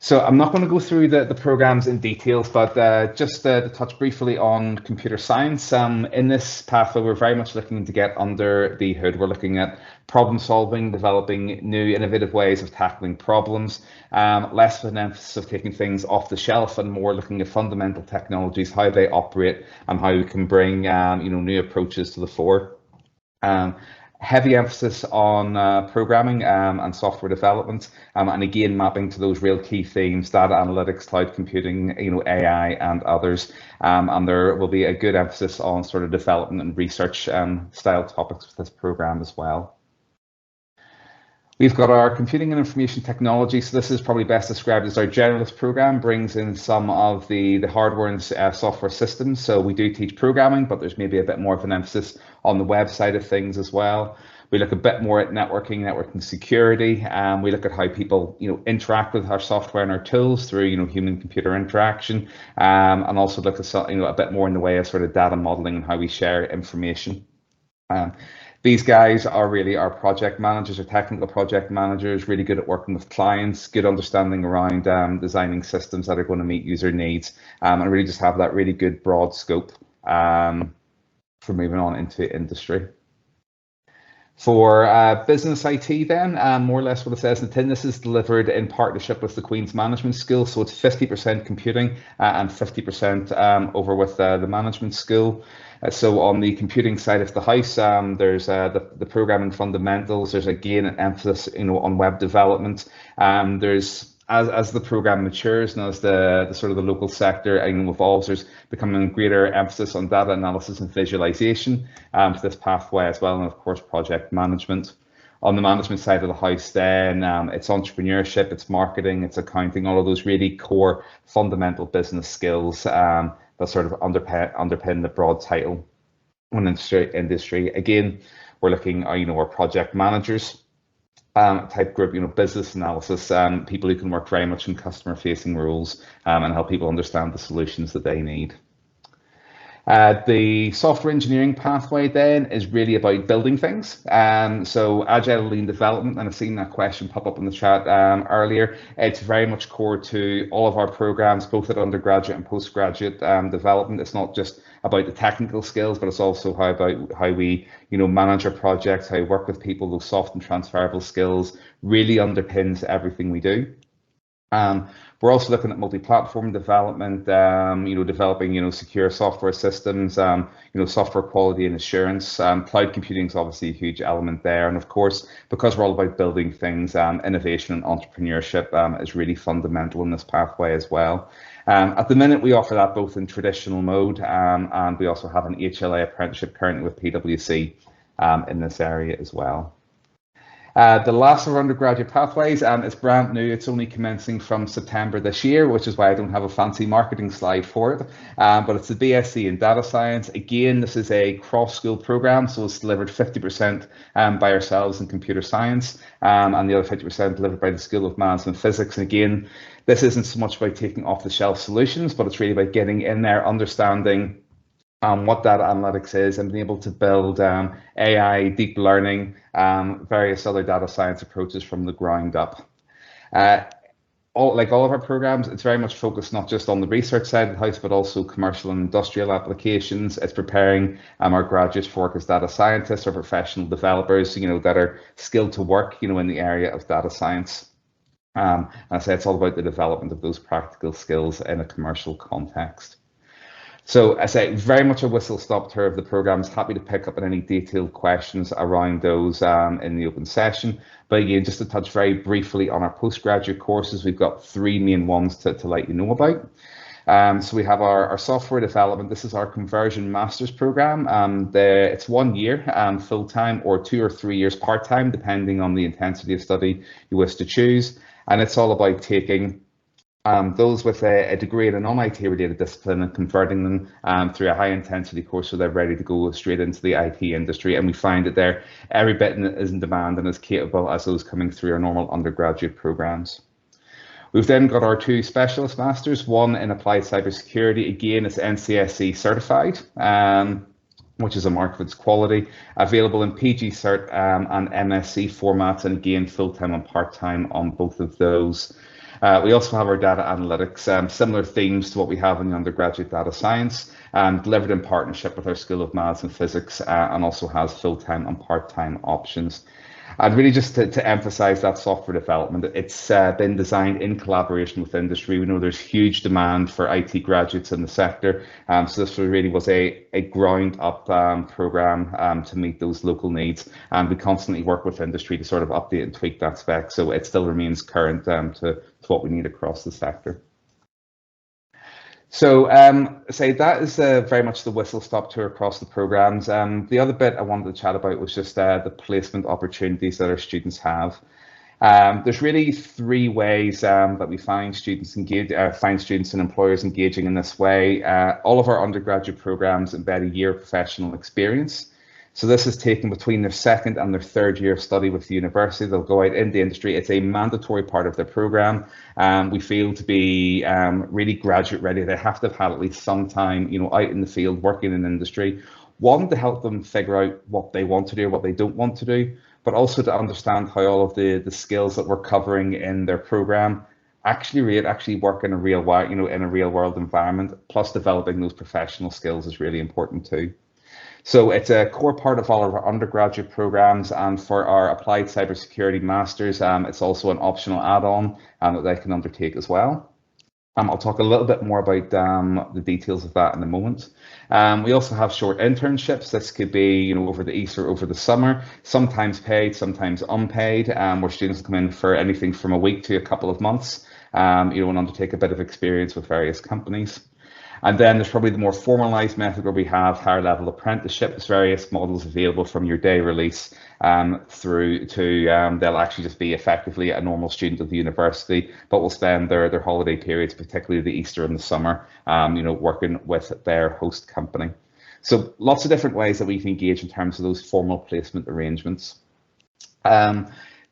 So I'm not going to go through the programs in details, but just to touch briefly on computer science. In this pathway, we're very much looking to get under the hood. We're looking at problem solving, developing new innovative ways of tackling problems, less of an emphasis of taking things off the shelf and more looking at fundamental technologies, how they operate, and how we can bring new approaches to the fore. Heavy emphasis on programming and software development, and again mapping to those real key themes: data analytics, cloud computing, AI, and others. And there will be a good emphasis on sort of development and research style topics with this program as well. We've got our computing and information technology. So this is probably best described as our generalist program, brings in some of the hardware and software systems. So we do teach programming, but there's maybe a bit more of an emphasis on the web side of things as well. We look a bit more at networking security. We look at how people interact with our software and our tools through human-computer interaction, and also look at a bit more in the way of sort of data modeling and how we share information. These guys are really our project managers, or technical project managers, really good at working with clients, good understanding around designing systems that are going to meet user needs, and really just have that really good broad scope for moving on into industry. For business IT then, more or less what it says in the tin, this is delivered in partnership with the Queen's Management School. So it's 50% computing and 50% over with the management school. So on the computing side of the house, there's the programming fundamentals. There's again an emphasis on web development. There's as the program matures and as the sort of the local sector evolves, there's becoming a greater emphasis on data analysis and visualization for this pathway as well, and of course project management. On the management side of the house then, it's entrepreneurship, it's marketing, it's accounting, all of those really core fundamental business skills that sort of underpin the broad title on industry. Again, we're looking at our project managers type group, business analysis, people who can work very much in customer facing roles and help people understand the solutions that they need. The software engineering pathway then is really about building things. So agile lean development, and I've seen that question pop up in the chat earlier. It's very much core to all of our programs, both at undergraduate and postgraduate development. It's not just about the technical skills, but it's also how we manage our projects, how we work with people. Those soft and transferable skills really underpins everything we do. We're also looking at multi-platform development, developing, secure software systems, software quality and assurance. Cloud computing is obviously a huge element there. And of course, because we're all about building things, innovation and entrepreneurship is really fundamental in this pathway as well. At the minute, we offer that both in traditional mode, and we also have an HLA apprenticeship currently with PwC in this area as well. The last of our undergraduate pathways is brand new. It's only commencing from September this year, which is why I don't have a fancy marketing slide for it. But it's the BSc in data science. Again, this is a cross-school program, so it's delivered 50% by ourselves in computer science, and the other 50% delivered by the School of Maths and Physics. And again, this isn't so much about taking off-the-shelf solutions, but it's really about getting in there, understanding what data analytics is, and being able to build AI, deep learning, various other data science approaches from the ground up. Like all of our programs, it's very much focused not just on the research side of the house, but also commercial and industrial applications. It's preparing our graduates for work as data scientists or professional developers, that are skilled to work, in the area of data science. And I say it's all about the development of those practical skills in a commercial context. So I say very much a whistle-stop tour of the programs. Happy to pick up on any detailed questions around those in the open session. But again, just to touch very briefly on our postgraduate courses, we've got three main ones to let you know about. So we have our software development. This is our conversion master's program. It's 1 year full-time or 2 or 3 years part-time, depending on the intensity of study you wish to choose. And it's all about taking those with a degree in a non-IT related discipline and converting them through a high intensity course so they're ready to go straight into the IT industry. And we find that they're every bit as in demand and as capable as those coming through our normal undergraduate programs. We've then got our 2 specialist masters, one in applied cybersecurity. Again, it's NCSE certified, which is a mark of its quality, available in PG Cert and MSc formats, and again, full-time and part-time on both of those. We also have our data analytics, similar themes to what we have in the undergraduate data science, delivered in partnership with our School of Maths and Physics, and also has full-time and part-time options. And really just to emphasize that software development, it's been designed in collaboration with industry. We know there's huge demand for IT graduates in the sector. So this really was a ground up program to meet those local needs. And we constantly work with industry to sort of update and tweak that spec so it still remains current to what we need across the sector. So say that is very much the whistle-stop tour across the programs. The other bit I wanted to chat about was just the placement opportunities that our students have. There's really 3 ways that we find students and employers engaging in this way. All of our undergraduate programs embed a year of professional experience. So this is taken between their 2nd and their 3rd year of study with the university. They'll go out in the industry. It's a mandatory part of their program. We feel to be really graduate ready. They have to have had at least some time, out in the field working in industry. One, to help them figure out what they want to do, what they don't want to do, but also to understand how all of the skills that we're covering in their program actually work in a real world environment. Plus, developing those professional skills is really important too. So it's a core part of all of our undergraduate programs, and for our applied cybersecurity masters, it's also an optional add-on that they can undertake as well. I'll talk a little bit more about the details of that in a moment. We also have short internships. This could be over the Easter, over the summer, sometimes paid, sometimes unpaid, where students come in for anything from a week to a couple of months, and undertake a bit of experience with various companies. And then there's probably the more formalized method where we have higher level apprenticeships, various models available from your day release through to they'll actually just be effectively a normal student of the university, but will spend their holiday periods, particularly the Easter and the summer, working with their host company. So lots of different ways that we can engage in terms of those formal placement arrangements.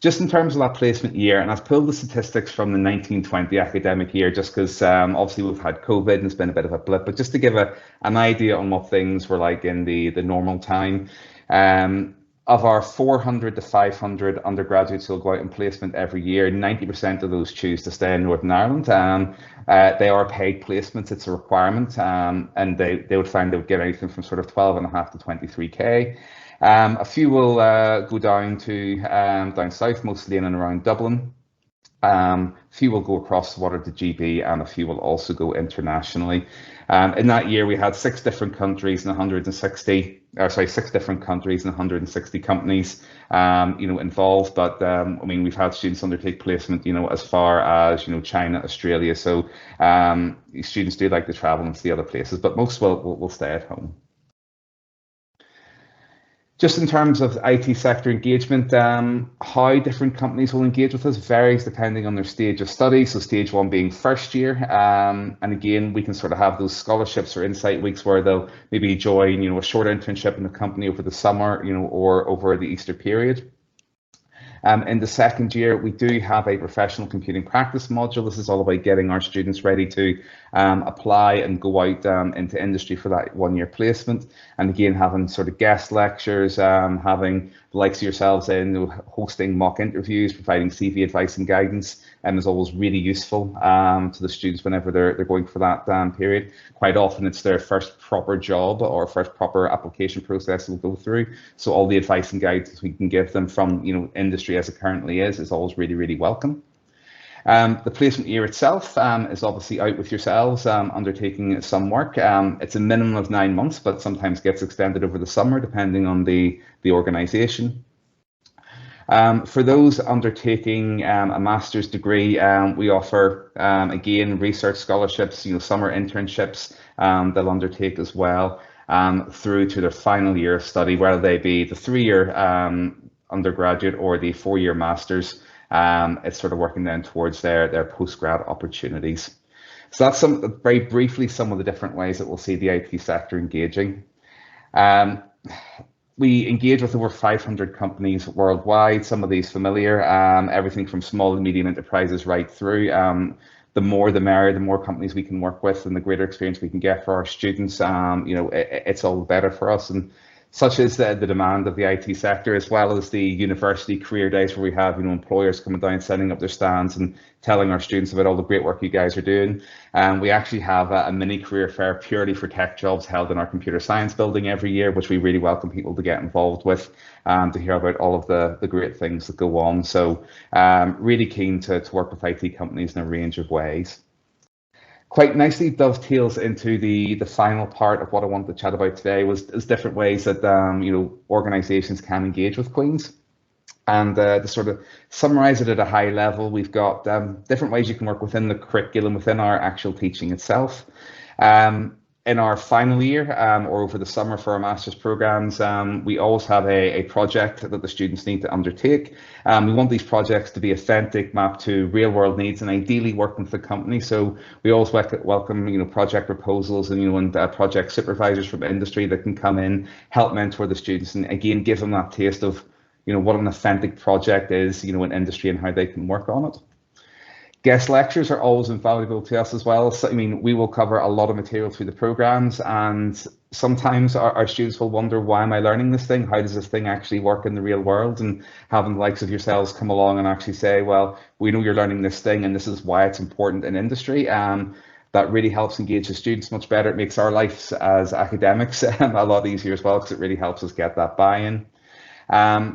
Just in terms of that placement year, and I've pulled the statistics from the 1920 academic year, just because obviously we've had COVID and it's been a bit of a blip, but just to give an idea on what things were like in the normal time. Of our 400 to 500 undergraduates who will go out in placement every year, 90% of those choose to stay in Northern Ireland. They are paid placements, it's a requirement, and they would find they would get anything from sort of 12.5 to 23k. A few will go down to down south, mostly in and around Dublin. A few will go across the water to GB, and a few will also go internationally. In that year, we had 6 different countries and 6 different countries and 160 companies, involved. But I mean, we've had students undertake placement, as far as China, Australia. So students do like to travel and see other places, but most will stay at home. Just in terms of IT sector engagement, how different companies will engage with us varies depending on their stage of study. So stage 1 being first year, and again, we can sort of have those scholarships or insight weeks where they'll maybe join, a short internship in a company over the summer, or over the Easter period. In the second year, we do have a professional computing practice module. This is all about getting our students ready to apply and go out into industry for that 1-year placement. And again, having sort of guest lectures, having the likes of yourselves in, hosting mock interviews, providing CV advice and guidance, is always really useful to the students whenever they're going for that period. Quite often it's their first proper job or first proper application process they'll go through. So all the advice and guidance we can give them from industry as it currently is always really, really welcome. The placement year itself is obviously out with yourselves, undertaking some work. It's a minimum of 9 months, but sometimes gets extended over the summer depending on the organisation. For those undertaking a master's degree, we offer, again, research scholarships, summer internships they'll undertake as well through to their final year of study, whether they be the 3-year undergraduate or the 4-year master's. It's sort of working then towards their postgrad opportunities. So that's very briefly some of the different ways that we'll see the IT sector engaging. We engage with over 500 companies worldwide, some of these familiar, everything from small and medium enterprises right through. The more the merrier, the more companies we can work with and the greater experience we can get for our students, it's all the better for us. And such is the demand of the IT sector, as well as the university career days where we have employers coming down, setting up their stands and telling our students about all the great work you guys are doing. We actually have a mini career fair purely for tech jobs held in our computer science building every year, which we really welcome people to get involved with, to hear about all of the great things that go on. So really keen to work with IT companies in a range of ways. Quite nicely dovetails into the final part of what I wanted to chat about today is different ways that organisations can engage with Queen's. And to sort of summarise it at a high level, we've got different ways you can work within the curriculum, within our actual teaching itself. In our final year or over the summer for our master's programs, we always have a project that the students need to undertake. We want these projects to be authentic, mapped to real world needs, and ideally working with the company. So we always welcome project proposals and project supervisors from industry that can come in, help mentor the students, and again give them that taste of what an authentic project is in industry and how they can work on it. Guest lectures are always invaluable to us as well. So, I mean, we will cover a lot of material through the programs, and sometimes our students will wonder, why am I learning this thing? How does this thing actually work in the real world? And having the likes of yourselves come along and actually say, well, we know you're learning this thing and this is why it's important in industry. That really helps engage the students much better. It makes our lives as academics a lot easier as well, because it really helps us get that buy-in.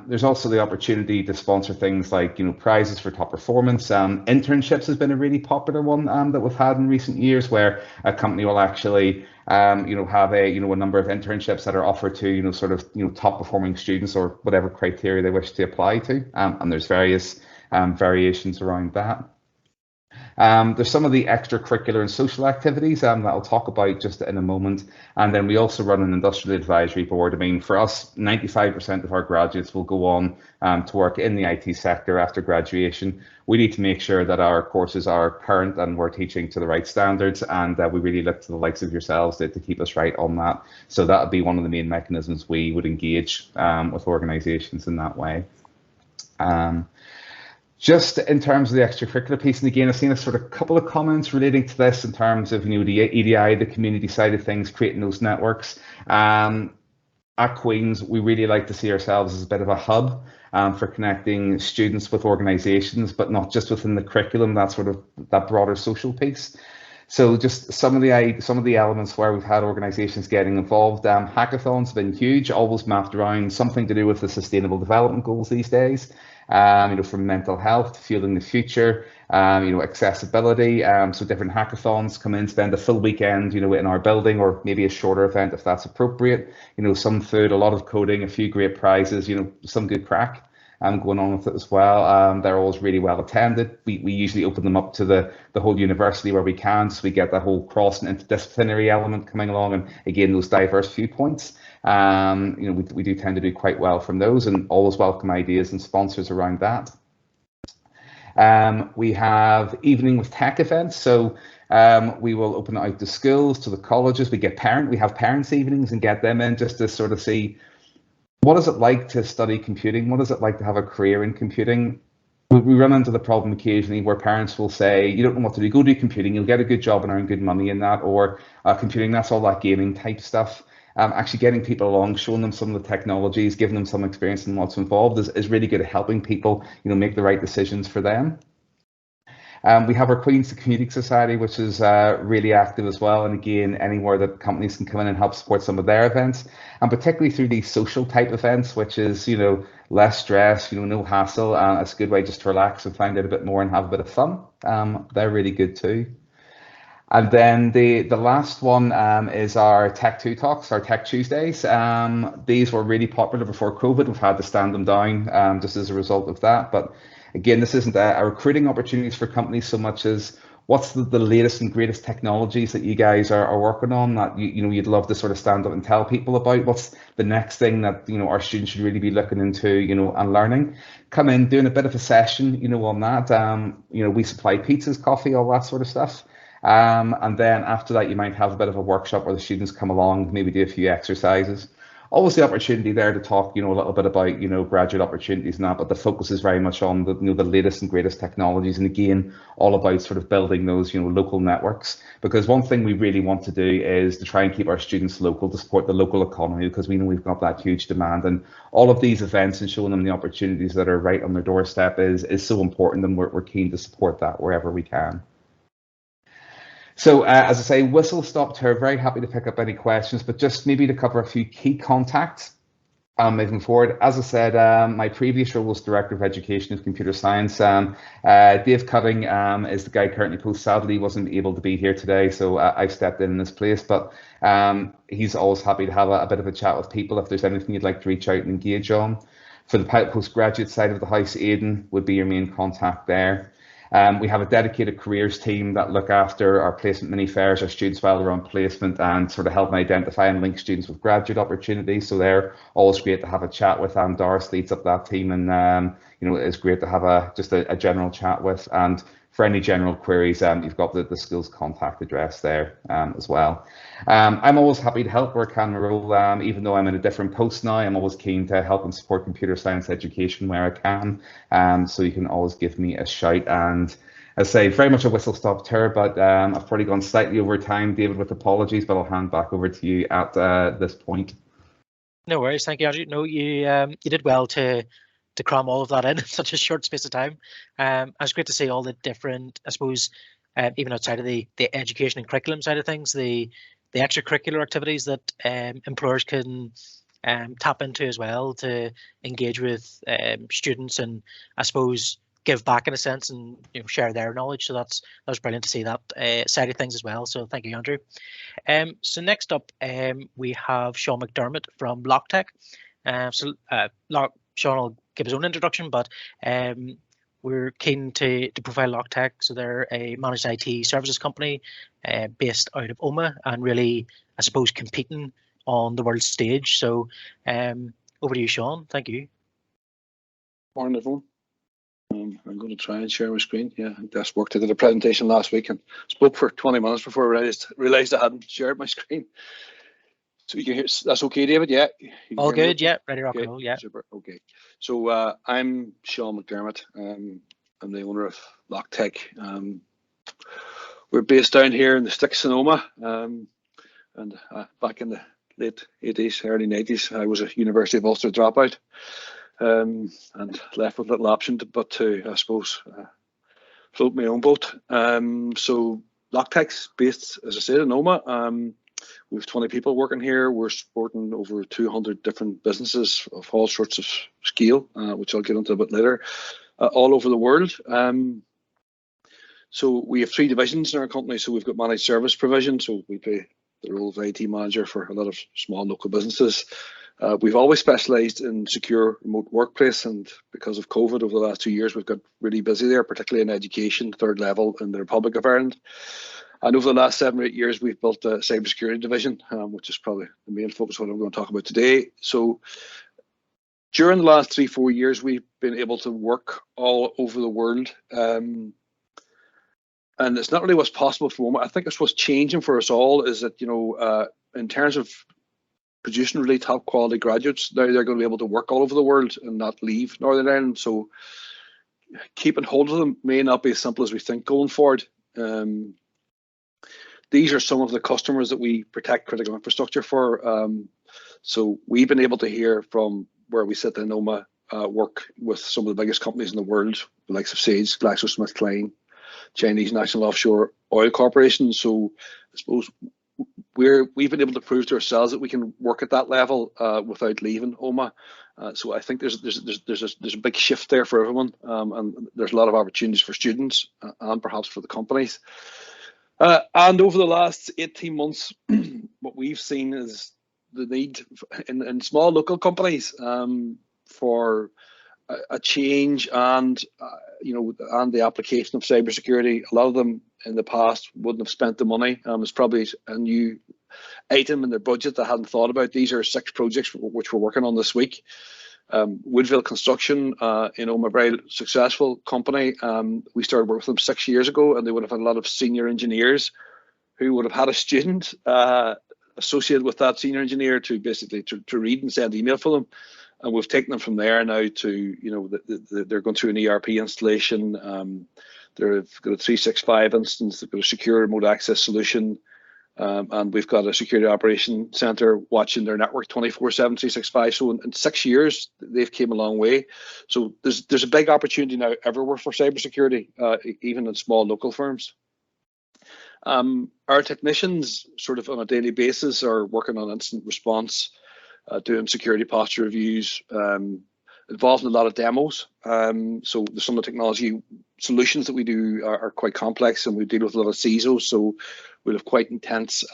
There's also the opportunity to sponsor things like prizes for top performance. Internships has been a really popular one that we've had in recent years, where a company will actually have a number of internships that are offered to top performing students or whatever criteria they wish to apply to, and there's various variations around that. There's some of the extracurricular and social activities that I'll talk about just in a moment. And then we also run an industrial advisory board. I mean, for us, 95% of our graduates will go on to work in the IT sector after graduation. We need to make sure that our courses are current and we're teaching to the right standards, and we really look to the likes of yourselves to keep us right on that. So that would be one of the main mechanisms we would engage with organisations in that way. Just in terms of the extracurricular piece, and again, I've seen a sort of couple of comments relating to this in terms of, you know, the EDI, the community side of things, creating those networks. At Queen's, we really like to see ourselves as a bit of a hub for connecting students with organisations, but not just within the curriculum, that sort of that broader social piece. So just some of the elements where we've had organisations getting involved. Hackathons have been huge, always mapped around something to do with the sustainable development goals these days. You know, from mental health, fueling the future, you know, accessibility. So different hackathons come in, spend a full weekend, you know, in our building, or maybe a shorter event if that's appropriate. You know, some food, a lot of coding, a few great prizes, you know, some good crack going on with it as well. They're always really well attended. We usually open them up to the whole university where we can, so we get that whole cross and interdisciplinary element coming along, and again, those diverse viewpoints. You know, we do tend to do quite well from those, and always welcome ideas and sponsors around that. We have evening with tech events, so we will open it out to schools, to the colleges. We have parents evenings and get them in just to sort of see what is it like to study computing, what is it like to have a career in computing. We run into the problem occasionally where parents will say, you don't know what to do, go do computing, you'll get a good job and earn good money in that, or computing, that's all that gaming type stuff. Actually getting people along, showing them some of the technologies, giving them some experience in what's involved is really good at helping people, you know, make the right decisions for them. We have our Queen's Community Society, which is really active as well. And again, anywhere that companies can come in and help support some of their events, and particularly through these social type events, which is, you know, less stress, you know, no hassle. It's a good way just to relax and find out a bit more and have a bit of fun. They're really good too. And then the last one is our Tech 2 Talks, our Tech Tuesdays. These were really popular before COVID. We've had to stand them down just as a result of that. But again, this isn't a recruiting opportunities for companies so much as what's the latest and greatest technologies that you guys are working on that you know you'd love to sort of stand up and tell people about. What's the next thing that, you know, our students should really be looking into, you know, and learning. Come in, doing a bit of a session, you know, on that. You know, we supply pizzas, coffee, all that sort of stuff. And then after that, you might have a bit of a workshop where the students come along, maybe do a few exercises. Always the opportunity there to talk, you know, a little bit about, you know, graduate opportunities and that, but the focus is very much on the, you know, the latest and greatest technologies, and again, all about sort of building those, you know, local networks. Because one thing we really want to do is to try and keep our students local, to support the local economy, because we know we've got that huge demand, and all of these events and showing them the opportunities that are right on their doorstep is so important, and we're keen to support that wherever we can. So as I say, whistle stop tour, very happy to pick up any questions, but just maybe to cover a few key contacts moving forward. As I said, my previous role was Director of Education of Computer Science. Dave Cutting is the guy currently post. Sadly, he wasn't able to be here today, so I've stepped in this place, but he's always happy to have a bit of a chat with people if there's anything you'd like to reach out and engage on. For the postgraduate side of the house, Aidan would be your main contact there. We have a dedicated careers team that look after our placement mini fairs, our students while they're on placement, and sort of help identify and link students with graduate opportunities. So they're always great to have a chat with. Doris leads up that team, and you know, it's great to have just a general chat with. And for any general queries, you've got the school's contact address there as well. I'm always happy to help where I can role, even though I'm in a different post now. I'm always keen to help and support computer science education where I can. So you can always give me a shout. And as I say, very much a whistle stop tour, but I've probably gone slightly over time, David, with apologies, but I'll hand back over to you at this point. No worries, thank you, Andrew. No, you did well to cram all of that in such a short space of time. It's great to see all the different, I suppose, even outside of the education and curriculum side of things, the extracurricular activities that employers can tap into as well to engage with students, and I suppose give back in a sense, and you know, share their knowledge. So that was brilliant to see that side of things as well. So thank you, Andrew. So next up, we have Sean McDermott from LockTech. Sean will give his own introduction, but we're keen to profile LockTech. So they're a managed IT services company based out of Oma, and really, I suppose, competing on the world stage. So over to you, Sean. Thank you. Morning, everyone. I'm going to try and share my screen. Yeah, I just worked into the presentation last week and spoke for 20 minutes before I realized I hadn't shared my screen. So you can hear, that's okay, David? Yeah. All good, yeah. Ready to rock and roll, yeah. Super, okay. So I'm Sean McDermott. I'm the owner of LockTech. We're based down here in the sticks in Oma, and back in the late 80s, early 90s, I was a University of Ulster dropout, and left with little option but to, I suppose, float my own boat. So LockTech's based, as I said, in Oma. We have 20 people working here. We're supporting over 200 different businesses of all sorts of scale, which I'll get into a bit later, all over the world. So we have 3 divisions in our company. So we've got managed service provision. So we play the role of IT manager for a lot of small local businesses. We've always specialised in secure remote workplace, and because of COVID over the last 2 years, we've got really busy there, particularly in education, 3rd level in the Republic of Ireland. And over the last 7 or 8 years, we've built a cybersecurity division, which is probably the main focus of what I'm going to talk about today. So during the last 3-4 years, we've been able to work all over the world. And it's not really what's possible for the moment. I think it's what's changing for us all is that, in terms of producing really top quality graduates, now they're going to be able to work all over the world and not leave Northern Ireland. So keeping hold of them may not be as simple as we think going forward. These are some of the customers that we protect critical infrastructure for. So we've been able to hear from where we sit in Oma, work with some of the biggest companies in the world, the likes of Sage, GlaxoSmithKline, Chinese National Offshore Oil Corporation. So I suppose we've been able to prove to ourselves that we can work at that level without leaving Oma. So I think there's a big shift there for everyone, and there's a lot of opportunities for students and perhaps for the companies. And over the last 18 months, what we've seen is the need in small local companies for a change and and the application of cybersecurity. A lot of them in the past wouldn't have spent the money. It's probably a new item in their budget they hadn't thought about. These are 6 projects which we're working on this week. Woodville Construction, a very successful company. We started working with them 6 years ago, and they would have had a lot of senior engineers who would have had a student associated with that senior engineer to basically to read and send email for them. And we've taken them from there now to, they're going through an ERP installation. They've got a 365 instance, they've got a secure remote access solution. And we've got a security operation center watching their network 24/7, 365. So in 6 years, they've came a long way. So there's a big opportunity now everywhere for cybersecurity, even in small local firms. Our technicians sort of on a daily basis are working on incident response, doing security posture reviews, involved in a lot of demos. So some of the technology solutions that we do are quite complex, and we deal with a lot of CISOs. So we'll have quite intense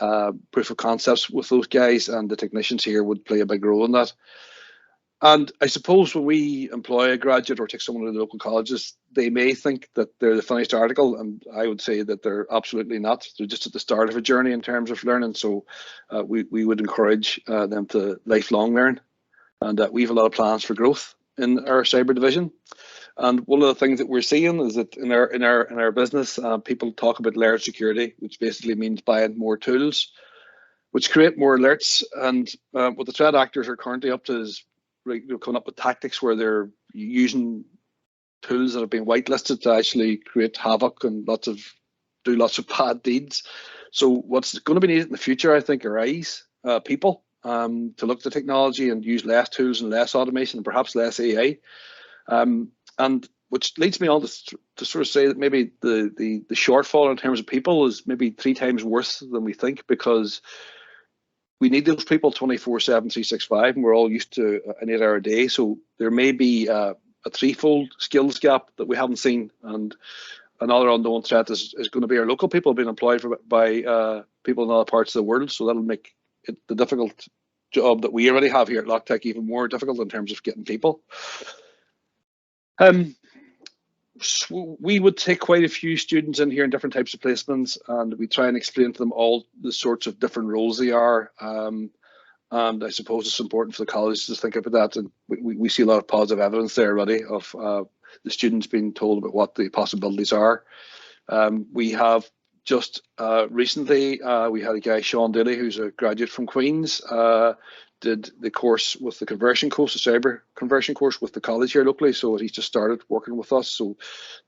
proof of concepts with those guys, and the technicians here would play a big role in that. And I suppose when we employ a graduate or take someone to the local colleges, they may think that they're the finished article, and I would say that they're absolutely not. They're just at the start of a journey in terms of learning. So we would encourage them to lifelong learn, and we have a lot of plans for growth in our cyber division. And one of the things that we're seeing is that in our business, people talk about layered security, which basically means buying more tools, which create more alerts. And what the threat actors are currently up to is coming up with tactics where they're using tools that have been whitelisted to actually create havoc and do lots of bad deeds. So what's going to be needed in the future, I think, are eyes, people, to look at the technology and use less tools and less automation and perhaps less AI. And which leads me on to sort of say that maybe the shortfall in terms of people is maybe 3 times worse than we think, because we need those people 24/7, 365, and we're all used to an 8-hour day. So there may be a 3-fold skills gap that we haven't seen. And another unknown threat is going to be our local people being employed by people in other parts of the world. So that'll make the difficult job that we already have here at LockTech even more difficult in terms of getting people. So we would take quite a few students in here in different types of placements, and we try and explain to them all the sorts of different roles they are. And I suppose it's important for the colleges to think about that. And we see a lot of positive evidence there already of the students being told about what the possibilities are. We have just recently, we had a guy, Sean Daly, who's a graduate from Queen's, did the course with the conversion course, the cyber conversion course with the college here locally. So he's just started working with us. So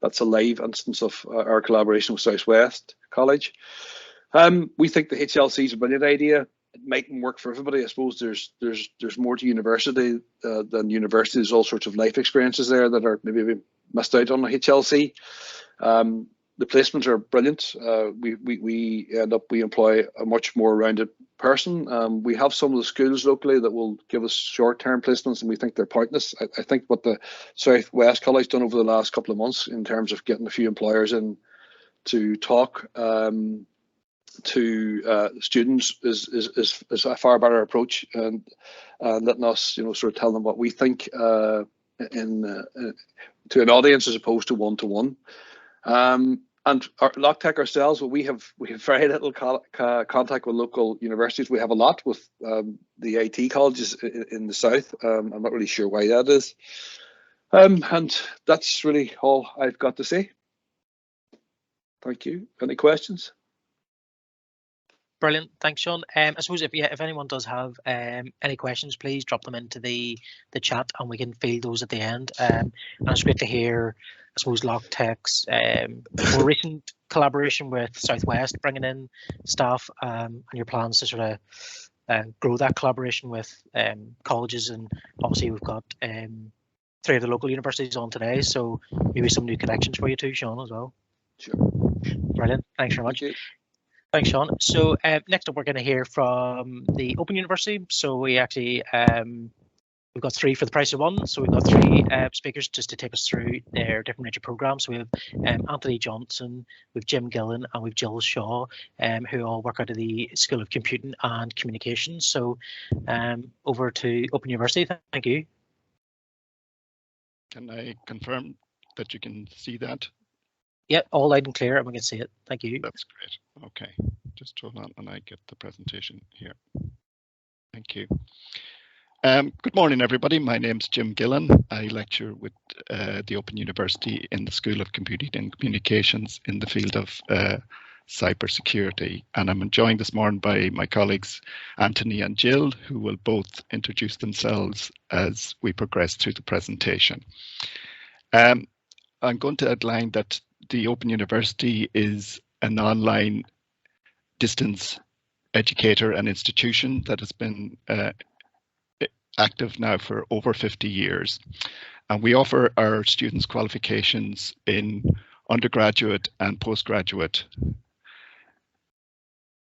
that's a live instance of our collaboration with Southwest College. We think the HLC is a brilliant idea. It mightn't work for everybody. I suppose there's more to university than university. There's all sorts of life experiences there that are maybe missed out on the HLC. The placements are brilliant. We employ a much more rounded person. We have some of the schools locally that will give us short-term placements, and we think they're pointless. I think what the Southwest College done over the last couple of months in terms of getting a few employers in to talk to students is a far better approach, and letting us, sort of tell them what we think to an audience as opposed to one-to-one. And our LocTech ourselves, well, we have very little contact with local universities. We have a lot with the IT colleges in the south. I'm not really sure why that is. And that's really all I've got to say. Thank you. Any questions? Brilliant, thanks, Sean. I suppose if anyone does have any questions, please drop them into the chat, and we can field those at the end. And it's great to hear, I suppose, LocTech's more recent collaboration with Southwest, bringing in staff, and your plans to sort of grow that collaboration with colleges. And obviously, we've got 3 of the local universities on today, so maybe some new connections for you too, Sean, as well. Sure. Brilliant, thanks very much. Thank you. Thanks, Sean. So next up, we're going to hear from the Open University. So we actually we've got 3 for the price of 1. So we've got 3 speakers just to take us through their different major programs. So we have Anthony Johnson, we've Jim Gillen, and we've Jill Shaw, who all work out of the School of Computing and Communications. So over to Open University. Thank you. Can I confirm that you can see that? Yep, all loud and clear, and we can see it. Thank you. That's great. Okay, just hold on and I get the presentation here. Thank you. Good morning, everybody. My name's Jim Gillen. I lecture with the Open University in the School of Computing and Communications in the field of cybersecurity. And I'm joined this morning by my colleagues, Anthony and Jill, who will both introduce themselves as we progress through the presentation. I'm going to outline that the Open University is an online distance educator and institution that has been active now for over 50 years. And we offer our students qualifications in undergraduate and postgraduate.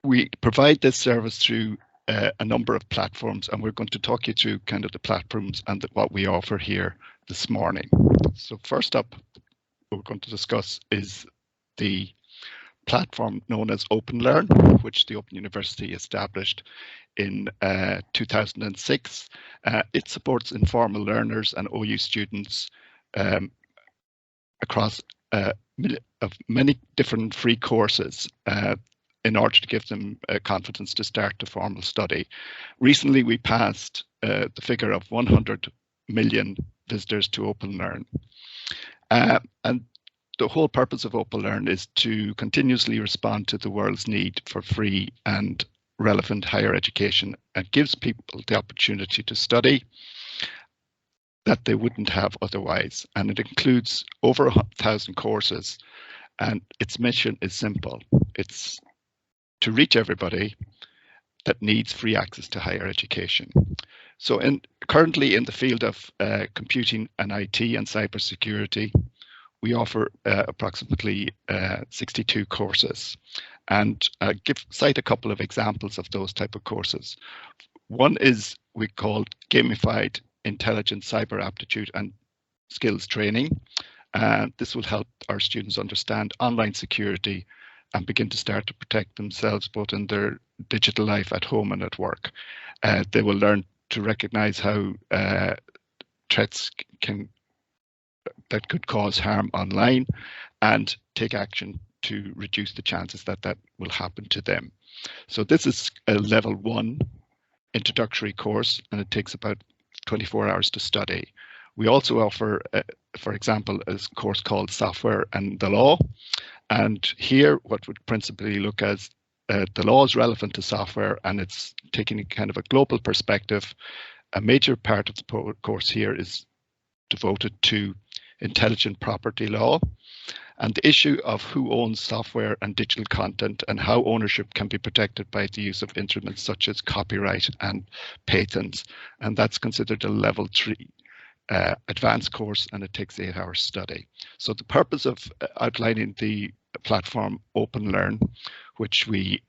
We provide this service through a number of platforms, and we're going to talk you through kind of the platforms and what we offer here this morning. So first up, what we're going to discuss is the platform known as OpenLearn, which the Open University established in 2006. It supports informal learners and OU students across many different free courses in order to give them confidence to start a formal study. Recently, we passed the figure of 100 million visitors to OpenLearn. And the whole purpose of OpenLearn is to continuously respond to the world's need for free and relevant higher education, and gives people the opportunity to study that they wouldn't have otherwise. And it includes over 1,000 courses, and its mission is simple. It's to reach everybody that needs free access to higher education. So currently in the field of computing and IT and cybersecurity, we offer approximately 62 courses, and cite a couple of examples of those type of courses. One is we called Gamified Intelligent Cyber Aptitude and Skills Training. This will help our students understand online security and begin to start to protect themselves both in their digital life at home and at work. They will learn to recognize how threats that could cause harm online and take action to reduce the chances that that will happen to them. So this is a level 1 introductory course, and it takes about 24 hours to study. We also offer, for example, a course called Software and the Law. And here what would principally look as the law is relevant to software, and it's taking a kind of a global perspective. A major part of the course here is devoted to intellectual property law and the issue of who owns software and digital content and how ownership can be protected by the use of instruments such as copyright and patents. And that's considered a level 3 advanced course, and it takes 8 hours study. So the purpose of outlining the platform OpenLearn, which we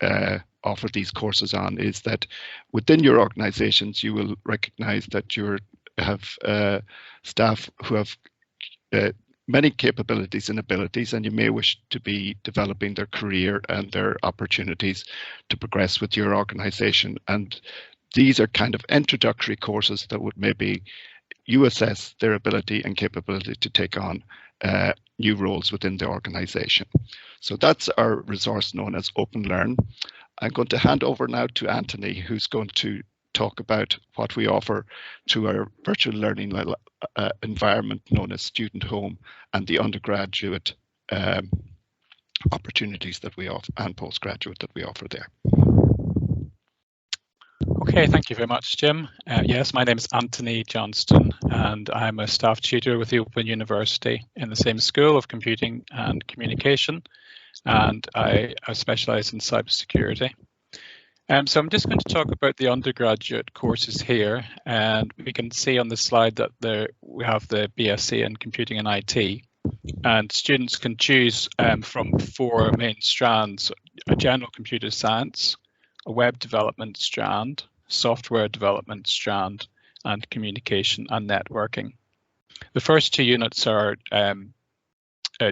offer these courses on, is that within your organizations you will recognize that you have staff who have many capabilities and abilities, and you may wish to be developing their career and their opportunities to progress with your organization. And these are kind of introductory courses that would maybe you assess their ability and capability to take on new roles within the organization. So that's our resource known as OpenLearn. I'm going to hand over now to Anthony, who's going to talk about what we offer to our virtual learning environment known as Student Home and the undergraduate opportunities that we offer and postgraduate that we offer there. Okay, thank you very much, Jim. Yes, my name is Anthony Johnston, and I'm a staff tutor with the Open University in the same School of Computing and Communication, and I specialise in cybersecurity. So I'm just going to talk about the undergraduate courses here, and we can see on the slide that we have the BSc in Computing and IT, and students can choose from 4 main strands: a general computer science, a web development strand, software development strand, and communication and networking. The first 2 units are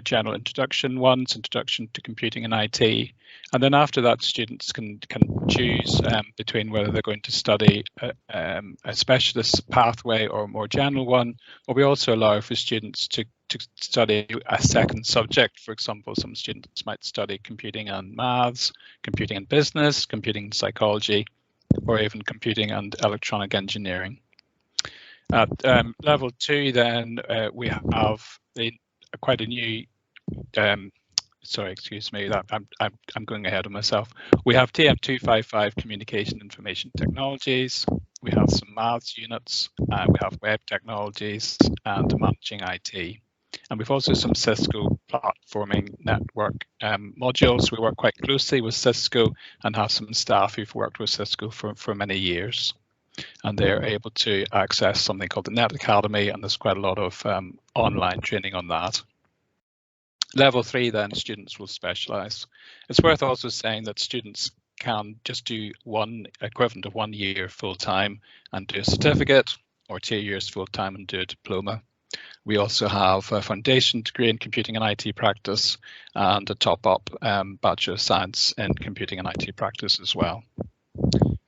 general introduction ones, introduction to computing and IT, and then after that students can choose between whether they're going to study a specialist pathway or a more general one, or we also allow for students to study a second subject. For example, some students might study computing and maths, computing and business, computing and psychology, or even computing and electronic engineering. At level 2 then we have quite a new sorry, excuse me, that I'm going ahead of myself. We have TM255 Communication Information Technologies, we have some maths units, we have web technologies and managing IT. And we've also some Cisco platforming network modules. We work quite closely with Cisco and have some staff who've worked with Cisco for many years. And they're able to access something called the Net Academy, and there's quite a lot of online training on that. Level 3 then students will specialise. It's worth also saying that students can just do one equivalent of 1 year full-time and do a certificate, or 2 years full-time and do a diploma. We also have a foundation degree in computing and IT practice and a top-up Bachelor of Science in computing and IT practice as well.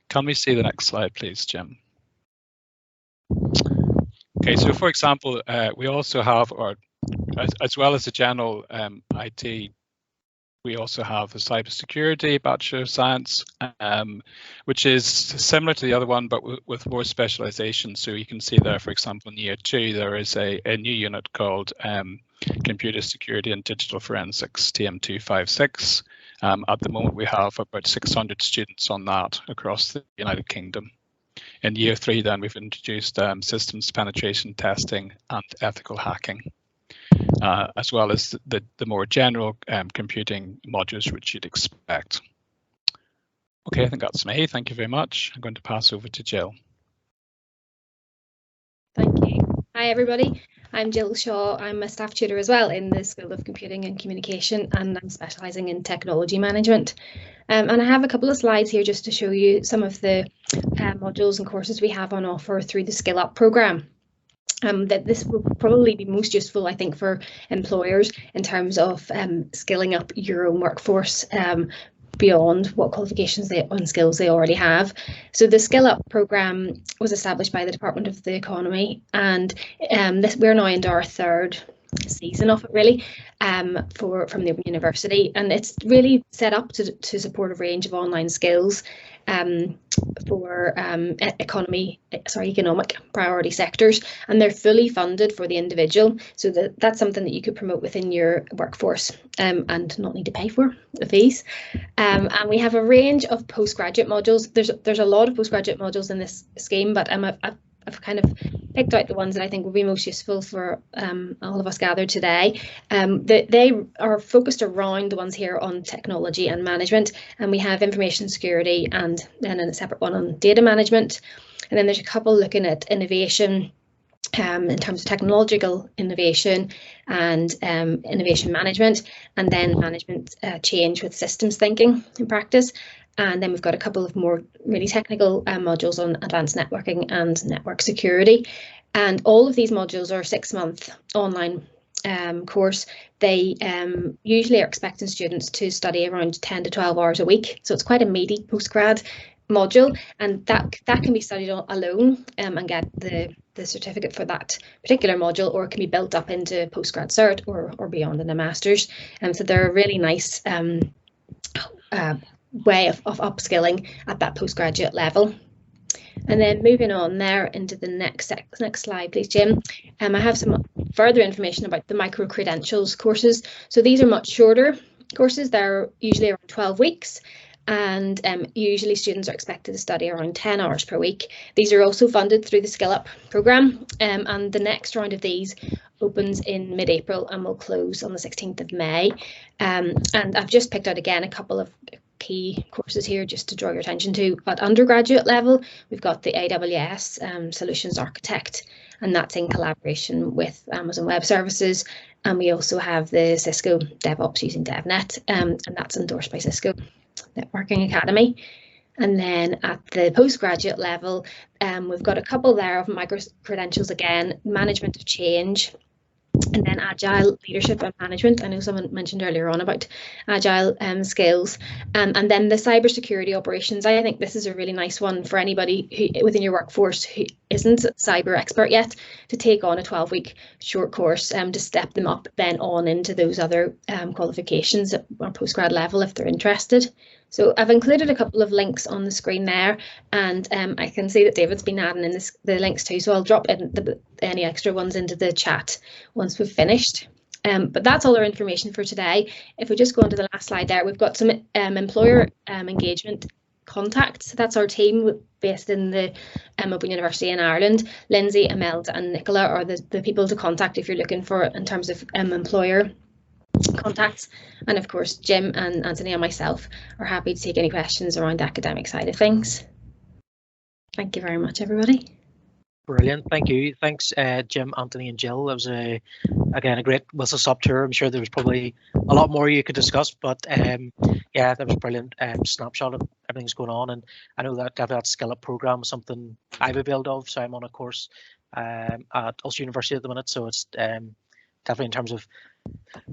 Can we see the next slide, please, Jim? Okay, so for example, we also have, as well as the general IT, we also have a cybersecurity Bachelor of Science, which is similar to the other one, but with more specialization. So you can see there, for example, in year 2, there is a new unit called Computer Security and Digital Forensics, TM256. At the moment, we have about 600 students on that across the United Kingdom. In year 3, then, we've introduced systems penetration testing and ethical hacking, as well as the more general computing modules which you'd expect. Okay, I think that's me. Thank you very much. I'm going to pass over to Jill. Thank you. Hi, everybody. I'm Jill Shaw. I'm a staff tutor as well in the School of Computing and Communication, and I'm specialising in technology management. And I have a couple of slides here just to show you some of the modules and courses we have on offer through the Skill Up programme. That this will probably be most useful, I think, for employers in terms of skilling up your own workforce beyond what qualifications and skills they already have. So the Skill Up programme was established by the Department of the Economy, and we're now into our 3rd season of it, really, from the Open University, and it's really set up to support a range of online skills for economic priority sectors, and they're fully funded for the individual, so that's something that you could promote within your workforce and not need to pay for the fees. And we have a range of postgraduate modules. There's a lot of postgraduate modules in this scheme, but I've kind of picked out the ones that I think will be most useful for all of us gathered today. They are focused around the ones here on technology and management, and we have information security and then a separate one on data management. And then there's a couple looking at innovation in terms of technological innovation and innovation management, and then management change with systems thinking in practice. And then we've got a couple of more really technical modules on advanced networking and network security. And all of these modules are a 6-month online course. They usually are expecting students to study around 10 to 12 hours a week. So it's quite a meaty postgrad module, and that can be studied alone and get the certificate for that particular module, or it can be built up into postgrad cert or beyond in a master's. And so they're a really nice way of upskilling at that postgraduate level. And then moving on there into the next slide, please, Jim. I have some further information about the micro-credentials courses. So these are much shorter courses. They're usually around 12 weeks. And usually students are expected to study around 10 hours per week. These are also funded through the Skill Up programme, and the next round of these opens in mid-April and will close on the 16th of May. And I've just picked out again a couple of key courses here just to draw your attention to. At undergraduate level, we've got the AWS Solutions Architect, and that's in collaboration with Amazon Web Services. And we also have the Cisco DevOps using DevNet, and that's endorsed by Cisco Networking Academy. And then at the postgraduate level, we've got a couple there of micro-credentials again, management of change, and then agile leadership and management. I know someone mentioned earlier on about agile skills, and then the cybersecurity operations. I think this is a really nice one for anybody who, within your workforce who isn't a cyber expert yet, to take on a 12-week short course to step them up then on into those other qualifications at postgrad level if they're interested. So I've included a couple of links on the screen there, and I can see that David's been adding in the links too, so I'll drop in any extra ones into the chat once we've finished. But that's all our information for today. If we just go on to the last slide there, we've got some employer engagement contacts. That's our team based in the Open University in Ireland. Lindsay, Imelda and Nicola are the people to contact if you're looking for it in terms of employer contacts. And of course, Jim and Anthony and myself are happy to take any questions around the academic side of things. Thank you very much, everybody. Brilliant, thank you. Thanks, Jim, Anthony and Jill. That was, again, a great whistle-stop tour. I'm sure there was probably a lot more you could discuss, but yeah, that was a brilliant snapshot of everything's going on. And I know that that Skill Up programme is something I've availed of, so I'm on a course at Ulster University at the minute, so it's definitely in terms of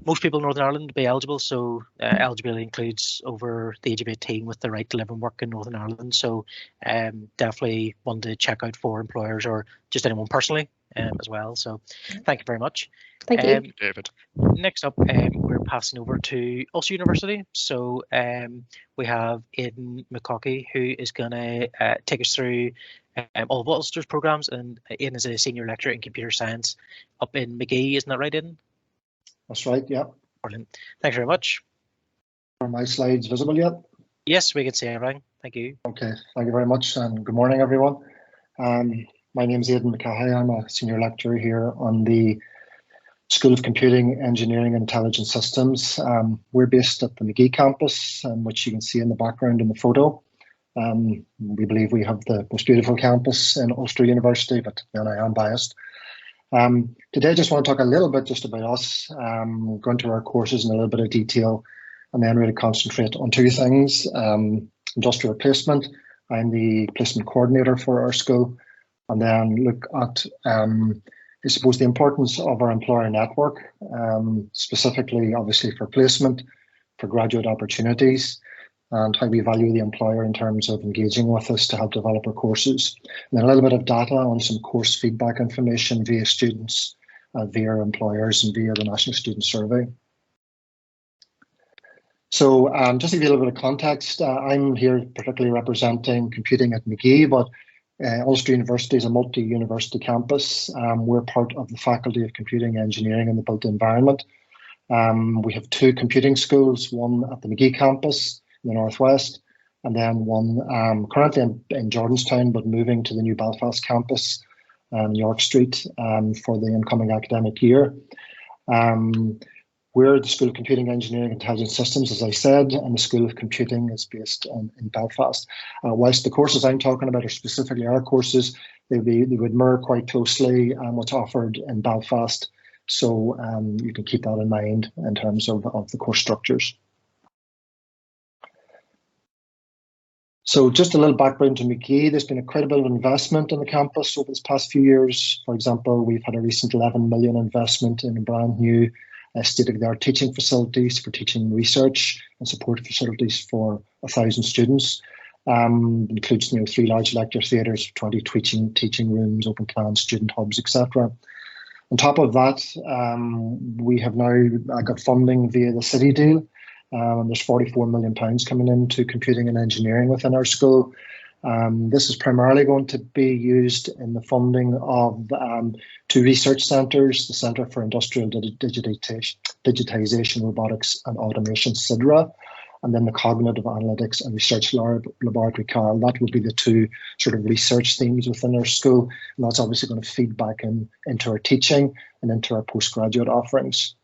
most people in Northern Ireland to be eligible, so eligibility includes over the age of 18 with the right to live and work in Northern Ireland. So definitely one to check out for employers or just anyone personally as well. So thank you very much. Thank you, David. Next up, we're passing over to Ulster University. So we have Aidan McCaughey, who is going to take us through all of Ulster's programmes, and Aidan is a senior lecturer in computer science up in Magee, isn't that right, Aidan? That's right, yeah. Brilliant. Thanks very much. Are my slides visible yet? Yes, we can see everything. Thank you. Okay, thank you very much, and good morning, everyone. My name is Aidan McCaughey. I'm a senior lecturer here on the School of Computing, Engineering and Intelligent Systems. We're based at the Magee campus, which you can see in the background in the photo. We believe we have the most beautiful campus in Ulster University, but then I am biased. Today I just want to talk a little bit just about us, go into our courses in a little bit of detail, and then really concentrate on two things. Industrial placement. I'm the placement coordinator for our school, and then look at I suppose the importance of our employer network, specifically obviously for placement, for graduate opportunities, and how we value the employer in terms of engaging with us to help develop our courses. And then a little bit of data on some course feedback information via students, via employers and via the National Student Survey. So just to give you a little bit of context, I'm here particularly representing computing at McGee, but Ulster University is a multi-university campus. We're part of the Faculty of Computing Engineering in the Built Environment. We have 2 computing schools, one at the McGee campus in the northwest, and then one currently in Jordanstown, but moving to the new Belfast campus, York Street, for the incoming academic year. We're the School of Computing, Engineering and Intelligent Systems, as I said, and the School of Computing is based in Belfast. Whilst the courses I'm talking about are specifically our courses, they would mirror quite closely what's offered in Belfast. So you can keep that in mind in terms of the course structures. So just a little background to McGee. There's been quite a bit of investment in the campus over this past few years. For example, we've had a recent 11 million investment in a brand new state-of-the-art teaching facilities for teaching research and support facilities for 1,000 students. Includes 3 large lecture theatres, 20 teaching rooms, open plan, student hubs, etc. On top of that, we have now got funding via the city deal. And there's £44 million coming into computing and engineering within our school. This is primarily going to be used in the funding of 2 research centres, the Centre for Industrial Digitisation, Robotics and Automation, CIDRA, and then the Cognitive Analytics and Research Laboratory, CARL. That will be the 2 sort of research themes within our school, and that's obviously going to feed back into our teaching and into our postgraduate offerings.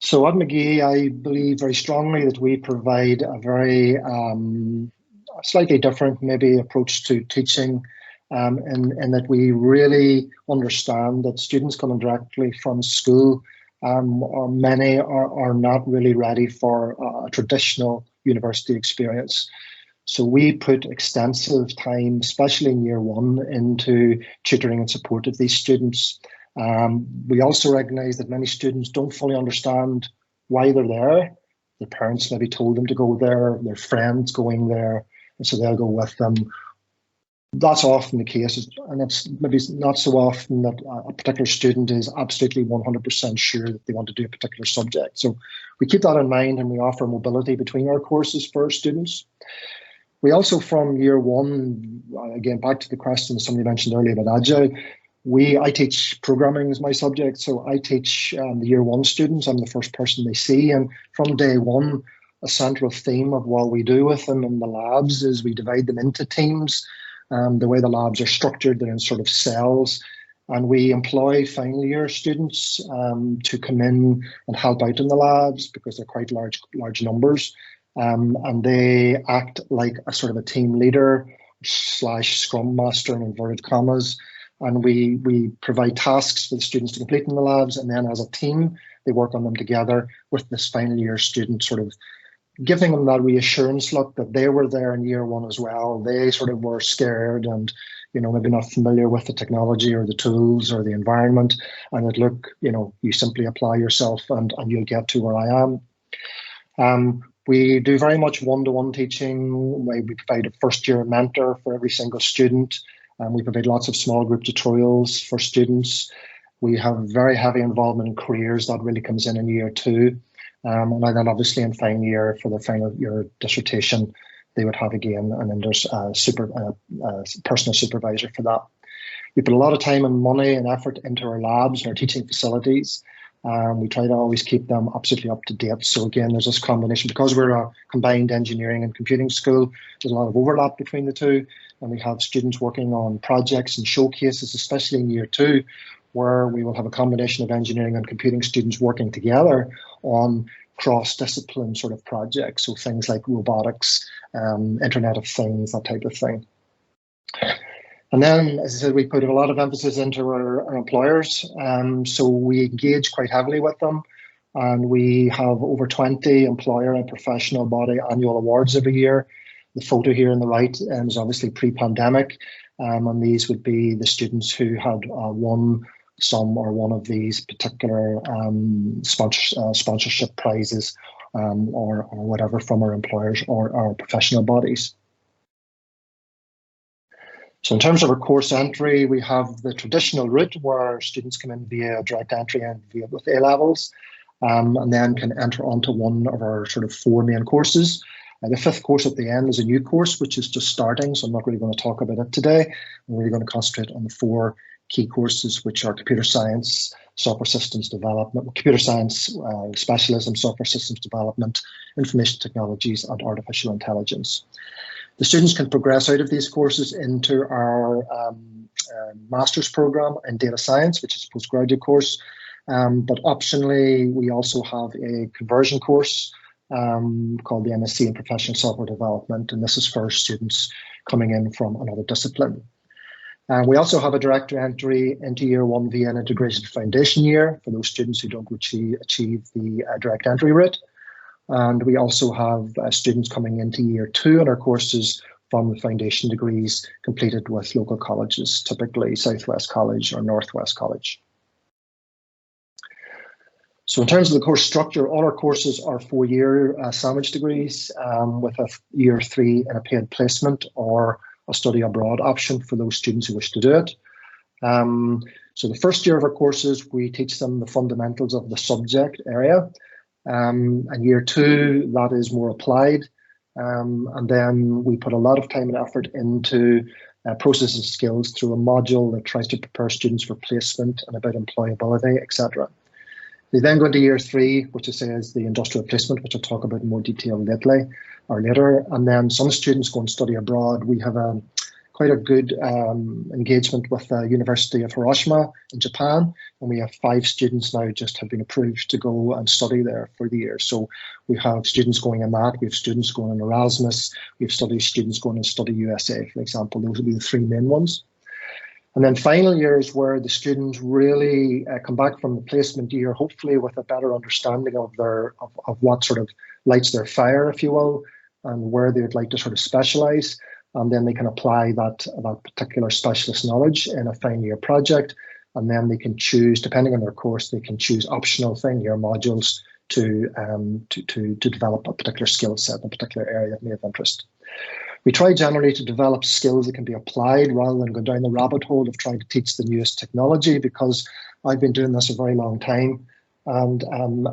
So at McGee, I believe very strongly that we provide a very slightly different maybe approach to teaching, in that we really understand that students coming directly from school, or many are not really ready for a traditional university experience. So we put extensive time, especially in year 1, into tutoring and support of these students. We also recognise that many students don't fully understand why they're there. Their parents maybe told them to go there, their friends going there, and so they'll go with them. That's often the case, and it's maybe not so often that a particular student is absolutely 100% sure that they want to do a particular subject. So we keep that in mind, and we offer mobility between our courses for our students. We also, from year 1, again, back to the question somebody mentioned earlier about Agile, I teach programming as my subject, so I teach the year 1 students. I'm the first person they see, and from day 1, a central theme of what we do with them in the labs is we divide them into teams. The way the labs are structured, they're in sort of cells, and we employ final year students to come in and help out in the labs because they're quite large numbers, and they act like a sort of a team leader / scrum master in inverted commas. And we provide tasks for the students to complete in the labs, and then as a team, they work on them together with this final year student, sort of giving them that reassurance look that they were there in year 1 as well. They sort of were scared and, maybe not familiar with the technology or the tools or the environment, and that, look, you simply apply yourself and you'll get to where I am. We do very much one-to-one teaching. We provide a first-year mentor for every single student. We provide lots of small group tutorials for students. We have very heavy involvement in careers that really comes in year 2. And then obviously in final year, for the final year dissertation, they would have again an personal supervisor for that. We put a lot of time and money and effort into our labs and our teaching facilities. We try to always keep them absolutely up to date. So again, there's this combination, because we're a combined engineering and computing school, there's a lot of overlap between the 2. And we have students working on projects and showcases, especially in year 2, where we will have a combination of engineering and computing students working together on cross-discipline sort of projects. So things like robotics, Internet of Things, that type of thing. And then, as I said, we put a lot of emphasis into our employers. So we engage quite heavily with them. And we have over 20 employer and professional body annual awards every year. The photo here on the right is obviously pre-pandemic, and these would be the students who had won some or one of these particular sponsorship prizes or whatever from our employers or our professional bodies. So in terms of our course entry, we have the traditional route where students come in via direct entry and with A-levels. and then can enter onto one of our sort of 4 main courses. The 5th course at the end is a new course, which is just starting, so I'm not really going to talk about it today. I'm really going to concentrate on the 4 key courses, which are computer science, software systems development, computer science specialism, software systems development, information technologies, and artificial intelligence. The students can progress out of these courses into our master's program in data science, which is a postgraduate course. But optionally, we also have a conversion course called the MSc in Professional Software Development, and this is for students coming in from another discipline. We also have a direct entry into year 1 via an integrated foundation year for those students who don't achieve the direct entry route. And we also have students coming into year 2 in our courses from the foundation degrees completed with local colleges, typically Southwest College or Northwest College. So in terms of the course structure, all our courses are 4-year sandwich degrees with a year 3 in a paid placement or a study abroad option for those students who wish to do it. So the first year of our courses, we teach them the fundamentals of the subject area. And year 2, that is more applied. And then we put a lot of time and effort into processing skills through a module that tries to prepare students for placement and about employability, etc. They then go into year 3, which I say is the industrial placement, which I'll talk about in more detail later. And then some students go and study abroad. We have quite a good engagement with the University of Hiroshima in Japan, and we have 5 students now just have been approved to go and study there for the year. So we have students going in that, we have students going in Erasmus, we have students going and study USA, for example. Those will be the 3 main ones. And then final years where the students really come back from the placement year, hopefully with a better understanding of what sort of lights their fire, if you will, and where they would like to sort of specialize. And then they can apply that particular specialist knowledge in a final year project. And then they can choose, depending on their course, they can choose optional final year modules to develop a particular skill set in a particular area that may have interest. We try generally to develop skills that can be applied rather than go down the rabbit hole of trying to teach the newest technology, because I've been doing this a very long time. And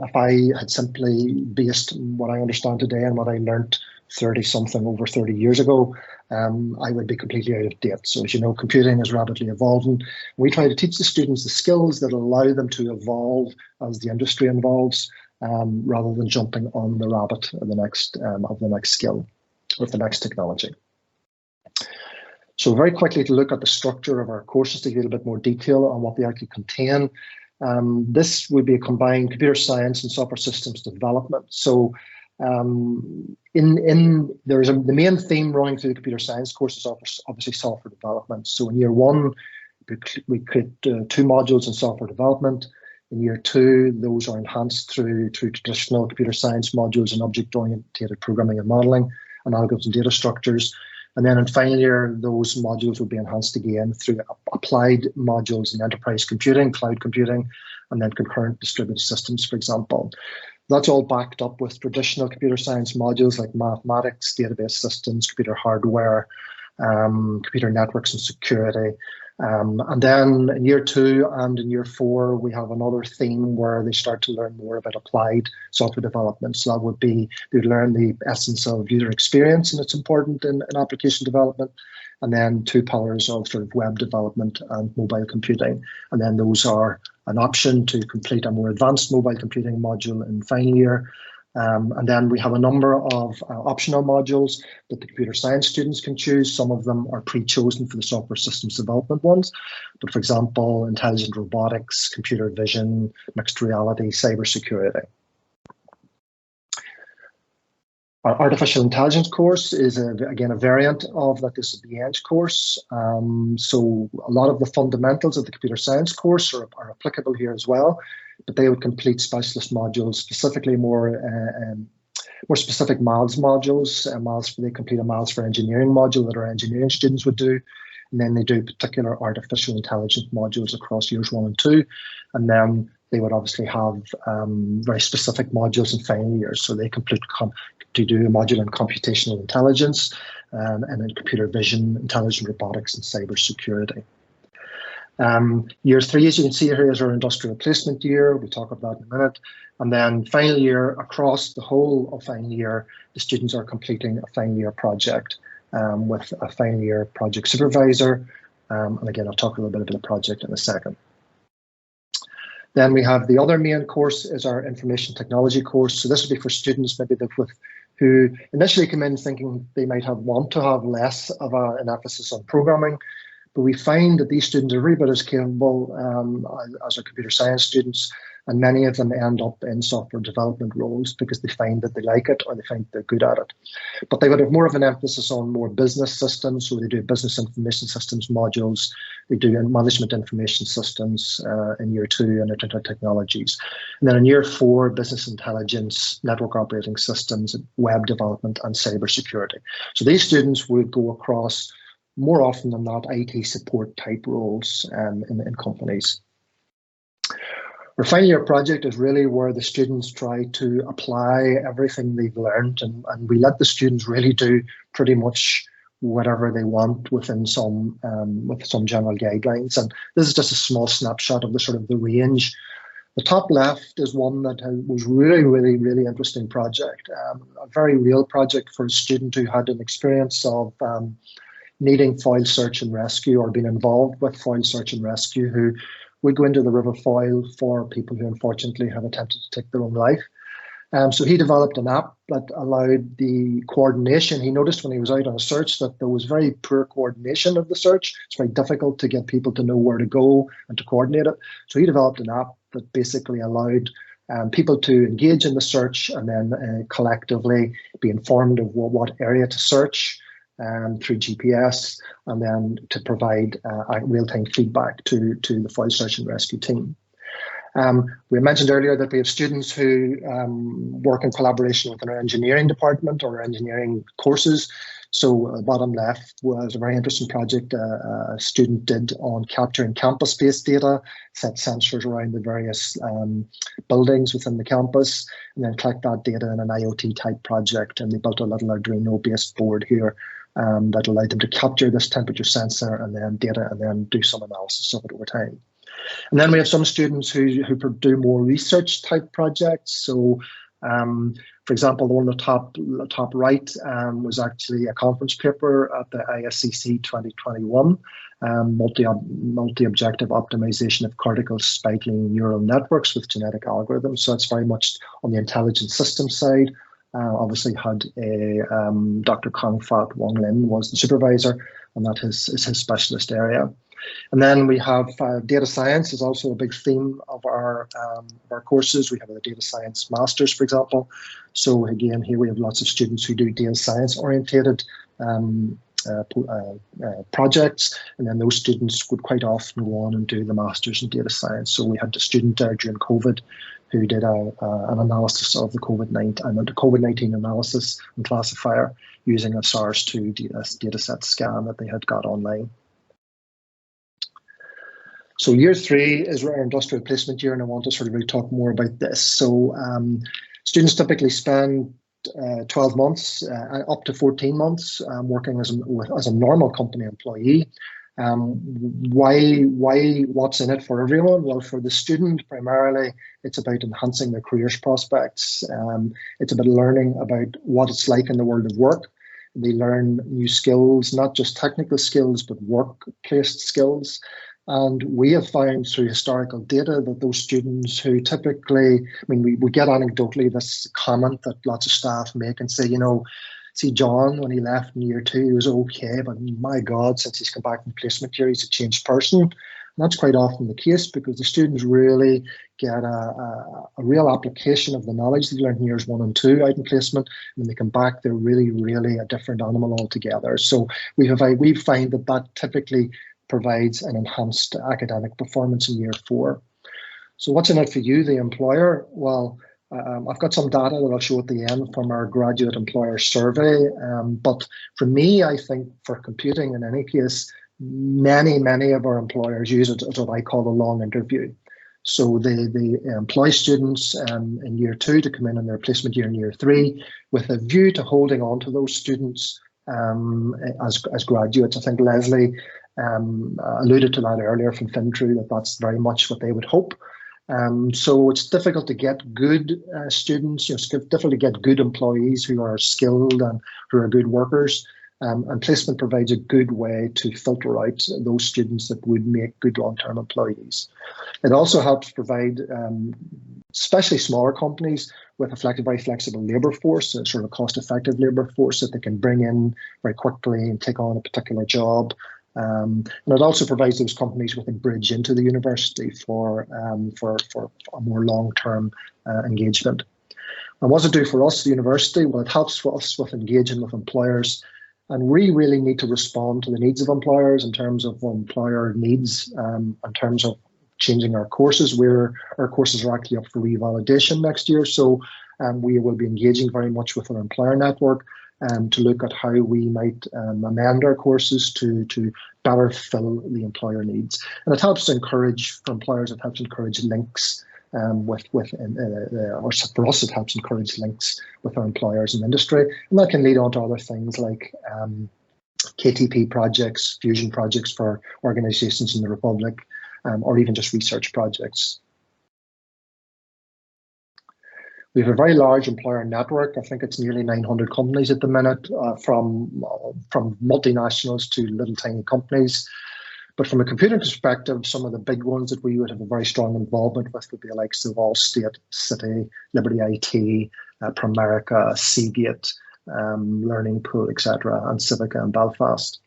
if I had simply based what I understand today and what I learned over 30 years ago, I would be completely out of date. So as you know, computing is rapidly evolving. We try to teach the students the skills that allow them to evolve as the industry evolves, rather than jumping on the rabbit of the next skill or the next technology. So very quickly to look at the structure of our courses to get a bit more detail on what they actually contain. This would be a combined computer science and software systems development. So the main theme running through the computer science course is obviously software development. So in year 1, we create 2 modules in software development. In year 2, those are enhanced through traditional computer science modules in object-oriented programming and modeling, and algorithms and data structures. And then in final year, those modules will be enhanced again through applied modules in enterprise computing, cloud computing, and then concurrent distributed systems, for example. That's all backed up with traditional computer science modules like mathematics, database systems, computer hardware, computer networks and security. And then in year 2 and in year 4, we have another theme where they start to learn more about applied software development. So that would be, they would learn the essence of user experience, and it's important in application development. And then 2 pillars of sort of web development and mobile computing. And then those are an option to complete a more advanced mobile computing module in final year. And then we have a number of optional modules that the computer science students can choose. Some of them are pre-chosen for the software systems development ones. But for example, intelligent robotics, computer vision, mixed reality, cybersecurity. Our artificial intelligence course is, again, a variant of that. This is the ENG course. So a lot of the fundamentals of the computer science course are applicable here as well, but they would complete specialist modules, specifically more specific maths modules. They complete a maths for engineering module that our engineering students would do. And then they do particular artificial intelligence modules across years 1 and 2. And then they would obviously have very specific modules in final years. So they complete to do a module in computational intelligence and in computer vision, intelligent robotics, and cybersecurity. Year 3, as you can see here, is our industrial placement year. We'll talk about that in a minute. And then final year, across the whole of final year, the students are completing a final year project with a final year project supervisor. And again, I'll talk a little bit about the project in a second. Then we have the other main course is our information technology course. So this will be for students maybe who initially come in thinking they might want to have less of an emphasis on programming. But we find that these students are really about as capable as our computer science students, and many of them end up in software development roles because they find that they like it or they find they're good at it. But they would have more of an emphasis on more business systems, so they do business information systems modules, they do management information systems in year 2 and internet technologies. And then in year 4, business intelligence, network operating systems, web development and cybersecurity. So these students would go across more often than not IT support type roles in companies. Our final year project is really where the students try to apply everything they've learned, and we let the students really do pretty much whatever they want within some with some general guidelines. And this is just a small snapshot of the range. The top left is one that was really interesting project, a very real project for a student who had an experience of needing file search and rescue or being involved with file search and rescue, who would go into the River Foyle for people who unfortunately have attempted to take their own life. So he developed an app that allowed the coordination. He noticed when he was out on a search that there was very poor coordination of the search. It's very difficult to get people to know where to go and to coordinate it. So he developed an app that basically allowed people to engage in the search and then collectively be informed of what area to search through GPS, and then to provide real-time feedback to the file search and rescue team. We mentioned earlier that we have students who work in collaboration with our engineering department or engineering courses. So bottom left was a very interesting project a student did on capturing campus-based data, set sensors around the various buildings within the campus, and then collect that data in an IoT type project. And they built a little Arduino-based board here that allowed them to capture this temperature sensor and then data and then do some analysis of it over time. And then we have some students who do more research type projects. So, for example, the one on the top right was actually a conference paper at the ISCC 2021, multi-objective optimization of cortical spiking neural networks with genetic algorithms. So it's very much on the intelligent system side. Obviously had a Dr. Kong Fat Wong Lin was the supervisor, and that is his specialist area. And then we have data science is also a big theme of our courses. We have a data science masters, for example. So again, here we have lots of students who do data science orientated projects, and then those students would quite often go on and do the masters in data science. So we had a student there during COVID who did an analysis of the COVID-19 analysis and classifier using a SARS-2 dataset scan that they had got online. So year 3 is our industrial placement year, and I want to sort of really talk more about this. So students typically spend 12 months, up to 14 months working as a normal company employee. What's in it for everyone? Well, for the student, primarily, it's about enhancing their careers prospects. It's about learning about what it's like in the world of work. They learn new skills, not just technical skills, but workplace skills. And we have found through historical data that those students who typically, we get anecdotally this comment that lots of staff make and say, see John, when he left in year 2, he was okay, but my God, since he's come back from placement year, he's a changed person. And that's quite often the case because the students really get a real application of the knowledge they learned in years 1 and 2 out in placement. And when they come back, they're really a different animal altogether. So we find that typically provides an enhanced academic performance in year 4. So what's in it for you, the employer? Well, I've got some data that I'll show at the end from our graduate employer survey. But for me, I think for computing in any case, many of our employers use it as what I call a long interview. So they employ students in year 2 to come in their placement year in year 3 with a view to holding on to those students as graduates. I think Leslie alluded to that earlier from Fintru, that's very much what they would hope. So it's difficult to get good students, it's difficult to get good employees who are skilled and who are good workers. And placement provides a good way to filter out those students that would make good long-term employees. It also helps provide, especially smaller companies, with a very flexible labour force, a sort of cost-effective labour force that they can bring in very quickly and take on a particular job. And it also provides those companies with a bridge into the university for a more long-term engagement. And what does it do for us, the university? Well, it helps us with engaging with employers. And we really need to respond to the needs of employers in terms of employer needs, in terms of changing our courses, where our courses are actually up for revalidation next year. So we will be engaging very much with our employer network to look at how we might amend our courses to better fill the employer needs. And it helps to encourage, for employers, it helps encourage links or for us, it helps encourage links with our employers and industry. And that can lead on to other things like KTP projects, fusion projects for organisations in the Republic, or even just research projects. We have a very large employer network. I think it's nearly 900 companies at the minute, from multinationals to little tiny companies. But from a computing perspective, some of the big ones that we would have a very strong involvement with would be the likes of Allstate, City, Liberty IT, Primerica, Seagate, Learning Pool, etc., and Civica in Belfast.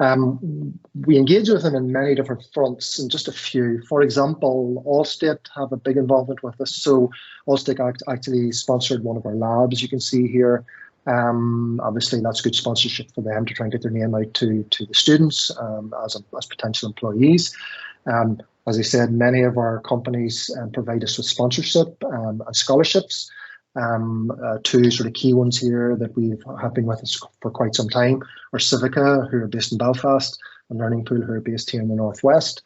We engage with them in many different fronts, and just a few. For example, Allstate have a big involvement with us. So Allstate actually sponsored one of our labs, you can see here. Obviously, that's good sponsorship for them to try and get their name out to the students as potential employees. As I said, many of our companies provide us with sponsorship and scholarships. Two sort of key ones here that have been with us for quite some time are Civica, who are based in Belfast, and Learning Pool, who are based here in the Northwest.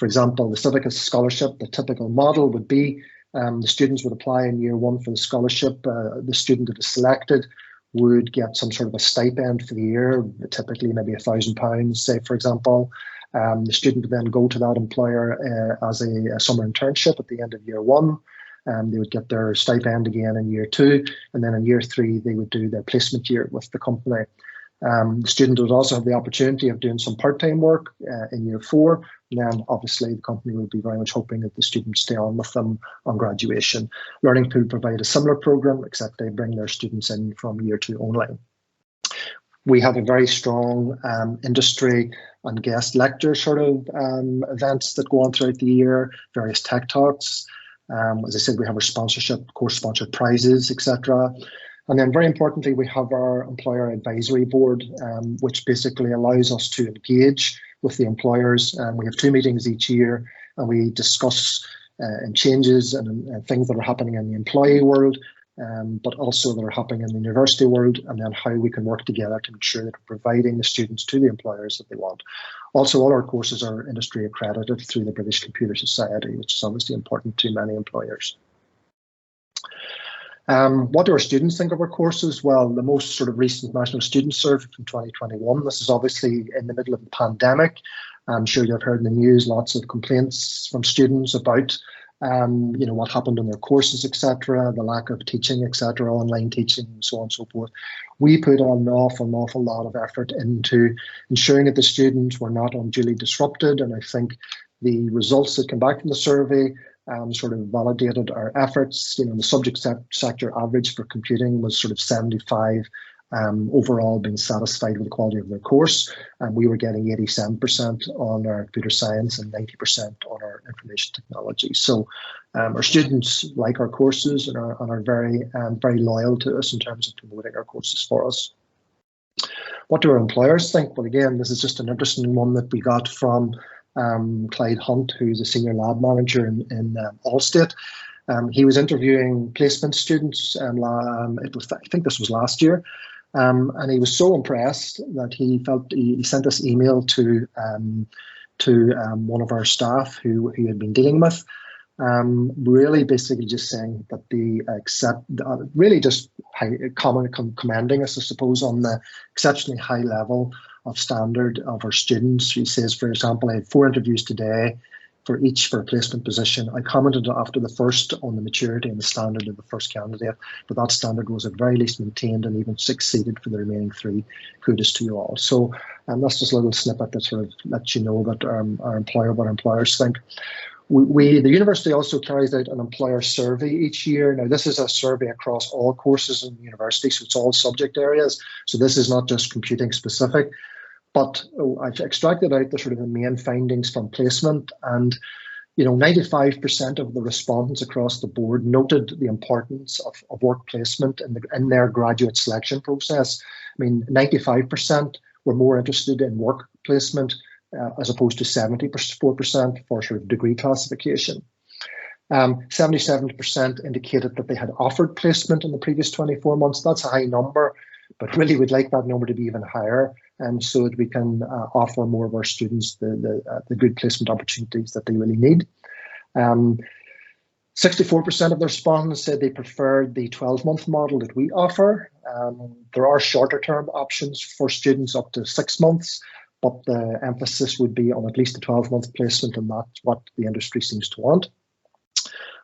For example, the Civica scholarship, the typical model would be the students would apply in year one for the scholarship. The student that is selected would get some sort of a stipend for the year, typically maybe £1,000, say, for example. The student would then go to that employer as a summer internship at the end of year one. They would get their stipend again in year two, and then in year three, they would do their placement year with the company. The student would also have the opportunity of doing some part-time work in year four, and then obviously the company would be very much hoping that the students stay on with them on graduation. Learning Pool provide a similar program, except they bring their students in from year two only. We have a very strong industry and guest lecture sort of events that go on throughout the year, various tech talks. As I said, we have our sponsorship, course sponsored prizes, etc. And then very importantly, we have our employer advisory board, which basically allows us to engage with the employers. We have 2 meetings each year, and we discuss changes and things that are happening in the employee world, but also that are happening in the university world, and then how we can work together to ensure that we're providing the students to the employers that they want. Also, all our courses are industry accredited through the British Computer Society, which is obviously important to many employers. What do our students think of our courses? Well, the most sort of recent National Student Survey from 2021, this is obviously in the middle of the pandemic. I'm sure you've heard in the news lots of complaints from students about what happened in their courses, etc., the lack of teaching, etc., online teaching, and so on and so forth. We put an awful lot of effort into ensuring that the students were not unduly disrupted, and I think the results that came back from the survey sort of validated our efforts. The subject sector average for computing was sort of 75, overall being satisfied with the quality of their course. And we were getting 87% on our computer science and 90% on our information technology. So our students like our courses and are very loyal to us in terms of promoting our courses for us. What do our employers think? Well, again, this is just an interesting one that we got from Clyde Hunt, who's a senior lab manager in Allstate. He was interviewing placement students, and I think this was last year, and he was so impressed that he sent us email to one of our staff who he had been dealing with, really basically just saying that really just commending us, I suppose, on the exceptionally high level of standard of our students. She says, for example, I had 4 interviews today for each for a placement position. I commented after the first on the maturity and the standard of the first candidate, but that standard was at very least maintained and even succeeded for the remaining 3. Kudos to you all. So that's just a little snippet that sort of lets you know that what employers think. The university also carries out an employer survey each year. Now, this is a survey across all courses in the university, so it's all subject areas. So this is not just computing specific. But I've extracted out the sort of the main findings from placement, and 95% of the respondents across the board noted the importance of work placement in their graduate selection process. I mean, 95% were more interested in work placement as opposed to 74% for sort of degree classification. 77% indicated that they had offered placement in the previous 24 months. That's a high number, but really we'd like that number to be even higher, so that we can offer more of our students the good placement opportunities that they really need. 64% of the respondents said they preferred the 12-month model that we offer. There are shorter term options for students up to 6 months, but the emphasis would be on at least a 12-month placement, and that's what the industry seems to want.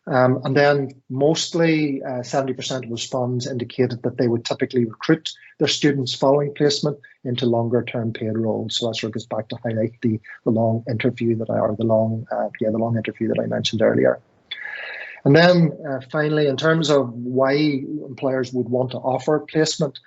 And then mostly 70% of respondents indicated that they would typically recruit their students following placement into longer term paid roles. So that sort of goes back to highlight the long interview that the long interview that I mentioned earlier. And then finally, in terms of why employers would want to offer placement,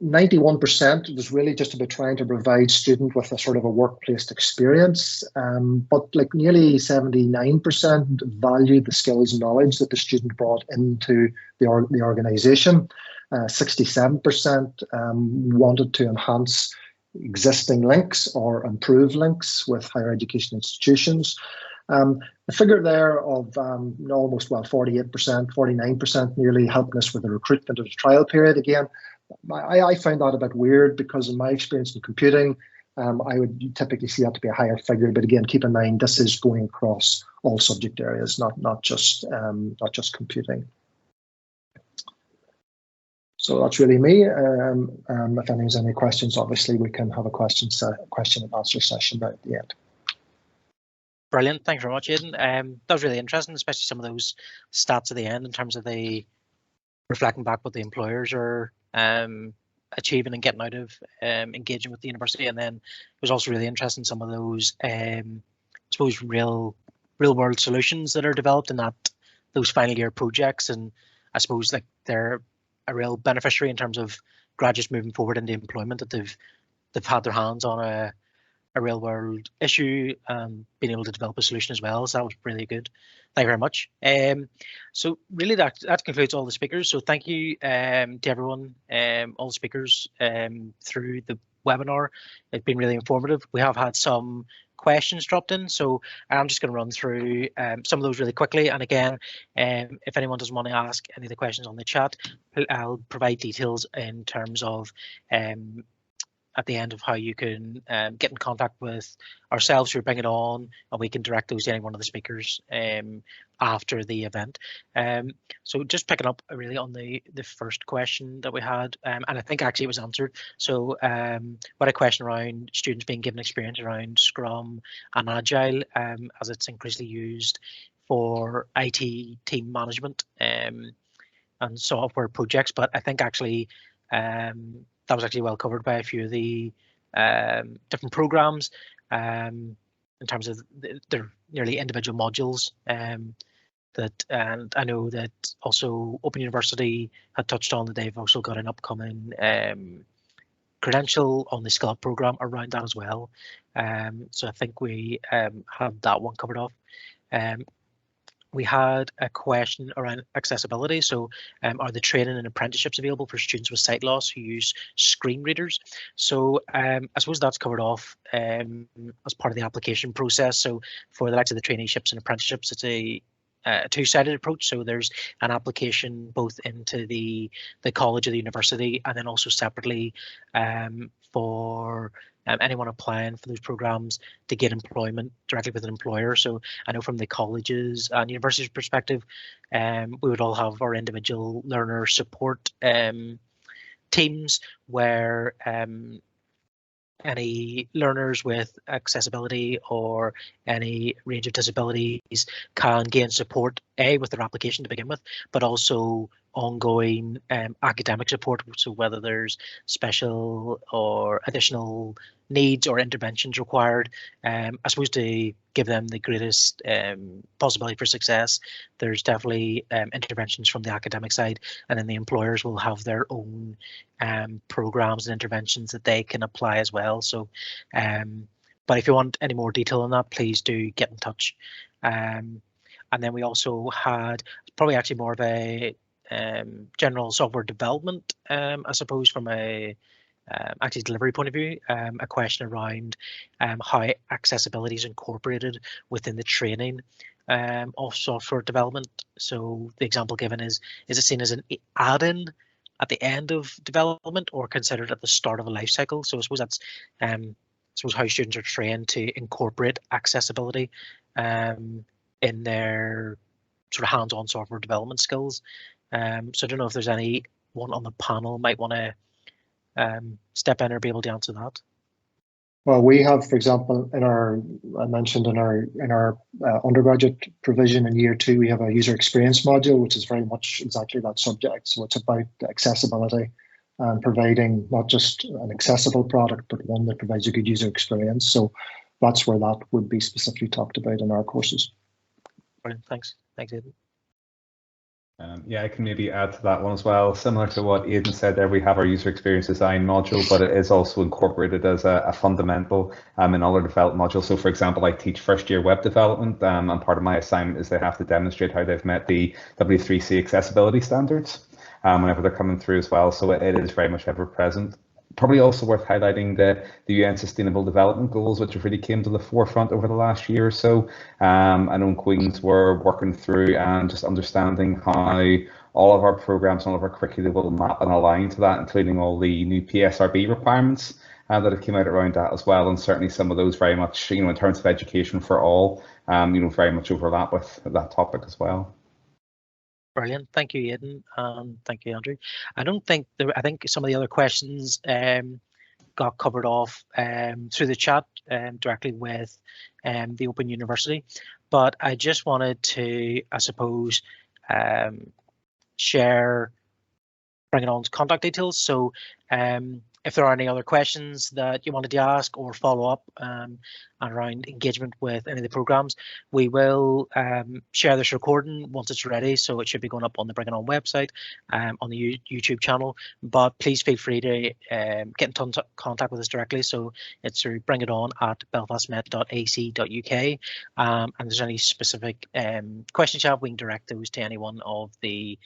91% was really just about trying to provide students with a sort of a work-placed experience, but like nearly 79% valued the skills and knowledge that the student brought into the organisation. 67% wanted to enhance existing links or improve links with higher education institutions. The figure there of almost 48%, 49% nearly helping us with the recruitment of the trial period. Again, I find that a bit weird, because in my experience in computing, I would typically see that to be a higher figure. But again, keep in mind this is going across all subject areas, not just computing. So that's really me. If anyone's any questions, obviously we can have a question and answer session at the end. Brilliant, thanks very much, Aidan. That was really interesting, especially some of those stats at the end in terms of the reflecting back what the employers are achieving and getting out of engaging with the university. And then it was also really interesting some of those I suppose real world solutions that are developed in those final year projects, and I suppose like they're a real beneficiary in terms of graduates moving forward into employment, that they've had their hands on a real world issue and being able to develop a solution as well. So that was really good. Thank you very much. So really that concludes all the speakers. So thank you to everyone, all the speakers through the webinar. It's been really informative. We have had some questions dropped in, so I'm just going to run through some of those really quickly. And again, if anyone doesn't want to ask any of the questions on the chat, I'll provide details in terms of at the end of how you can get in contact with ourselves who are bringing it on, and we can direct those to any one of the speakers after the event. So just picking up really on the first question that we had, and I think actually it was answered. So what a question around students being given experience around Scrum and Agile as it's increasingly used for IT team management and software projects. But I think actually that was actually well covered by a few of the different programs in terms of their nearly individual modules and I know that also Open University had touched on that they've also got an upcoming credential on the Skill Up program around that as well. So I think we have that one covered off. We had a question around accessibility. So are the training and apprenticeships available for students with sight loss who use screen readers? So I suppose that's covered off as part of the application process. So for the likes of the traineeships and apprenticeships, it's a two-sided approach. So there's an application both into the college or the university, and then also separately for anyone applying for those programs to get employment directly with an employer. So I know from the colleges and universities perspective, we would all have our individual learner support teams where any learners with accessibility or any range of disabilities can gain support, with their application to begin with, but also ongoing academic support. So whether there's special or additional needs or interventions required, I suppose to give them the greatest possibility for success, there's definitely interventions from the academic side, and then the employers will have their own programs and interventions that they can apply as well. So, but if you want any more detail on that, please do get in touch. And then we also had probably actually more of a general software development, I suppose, from a actually delivery point of view, a question around how accessibility is incorporated within the training of software development. So the example given is it seen as an add-in at the end of development or considered at the start of a life cycle? So I suppose that's how students are trained to incorporate accessibility in their sort of hands-on software development skills. So I don't know if there's anyone on the panel might want to step in or be able to answer that. Well, we have, for example, I mentioned in our undergraduate provision in year 2, we have a user experience module, which is very much exactly that subject. So it's about accessibility and providing not just an accessible product, but one that provides a good user experience. So that's where that would be specifically talked about in our courses. Brilliant, thanks. Thanks, Aidan. Yeah, I can maybe add to that one as well. Similar to what Aidan said there, we have our user experience design module, but it is also incorporated as a fundamental in other development modules. So for example, I teach first year web development, and part of my assignment is they have to demonstrate how they've met the W3C accessibility standards whenever they're coming through as well. So it is very much ever present. Probably also worth highlighting the UN Sustainable Development Goals, which have really came to the forefront over the last year or so. I know in Queen's we're working through and just understanding how all of our programs and all of our curricula will map and align to that, including all the new PSRB requirements that have come out around that as well. And certainly some of those very much, in terms of education for all, very much overlap with that topic as well. Brilliant, thank you, Aidan, and thank you, Andrew. I think some of the other questions got covered off through the chat directly with the Open University, but I just wanted to, I suppose, share Bring It On's contact details. So if there are any other questions that you wanted to ask or follow up around engagement with any of the programs, we will share this recording once it's ready. So it should be going up on the Bring It On website, on the YouTube channel. But please feel free to get in contact with us directly. So it's through bringiton@belfastmet.ac.uk. And if there's any specific questions you have, we can direct those to any one of the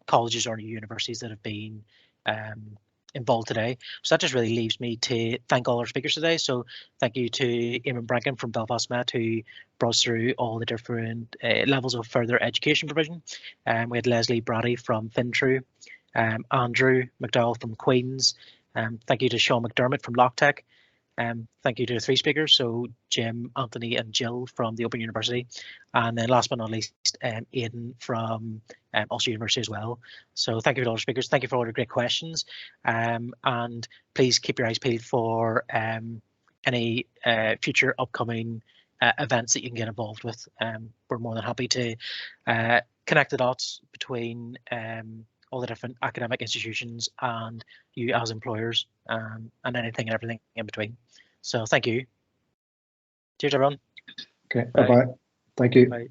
colleges or universities that have been involved today. So that just really leaves me to thank all our speakers today. So thank you to Eamon Brankin from Belfast Met, who brought us through all the different levels of further education provision. We had Leslie Brady from Fintru, Andrew McDowell from Queen's. Thank you to Sean McDermott from LockTech. Thank you to the 3 speakers, so Jim, Anthony and Jill from the Open University, and then last but not least Aidan from Ulster University as well. So thank you to all our speakers, thank you for all the great questions, and please keep your eyes peeled for any future upcoming events that you can get involved with. We're more than happy to connect the dots between all the different academic institutions and you as employers, and anything and everything in between. So thank you. Cheers, everyone. Okay, bye-bye. Thank you. Bye.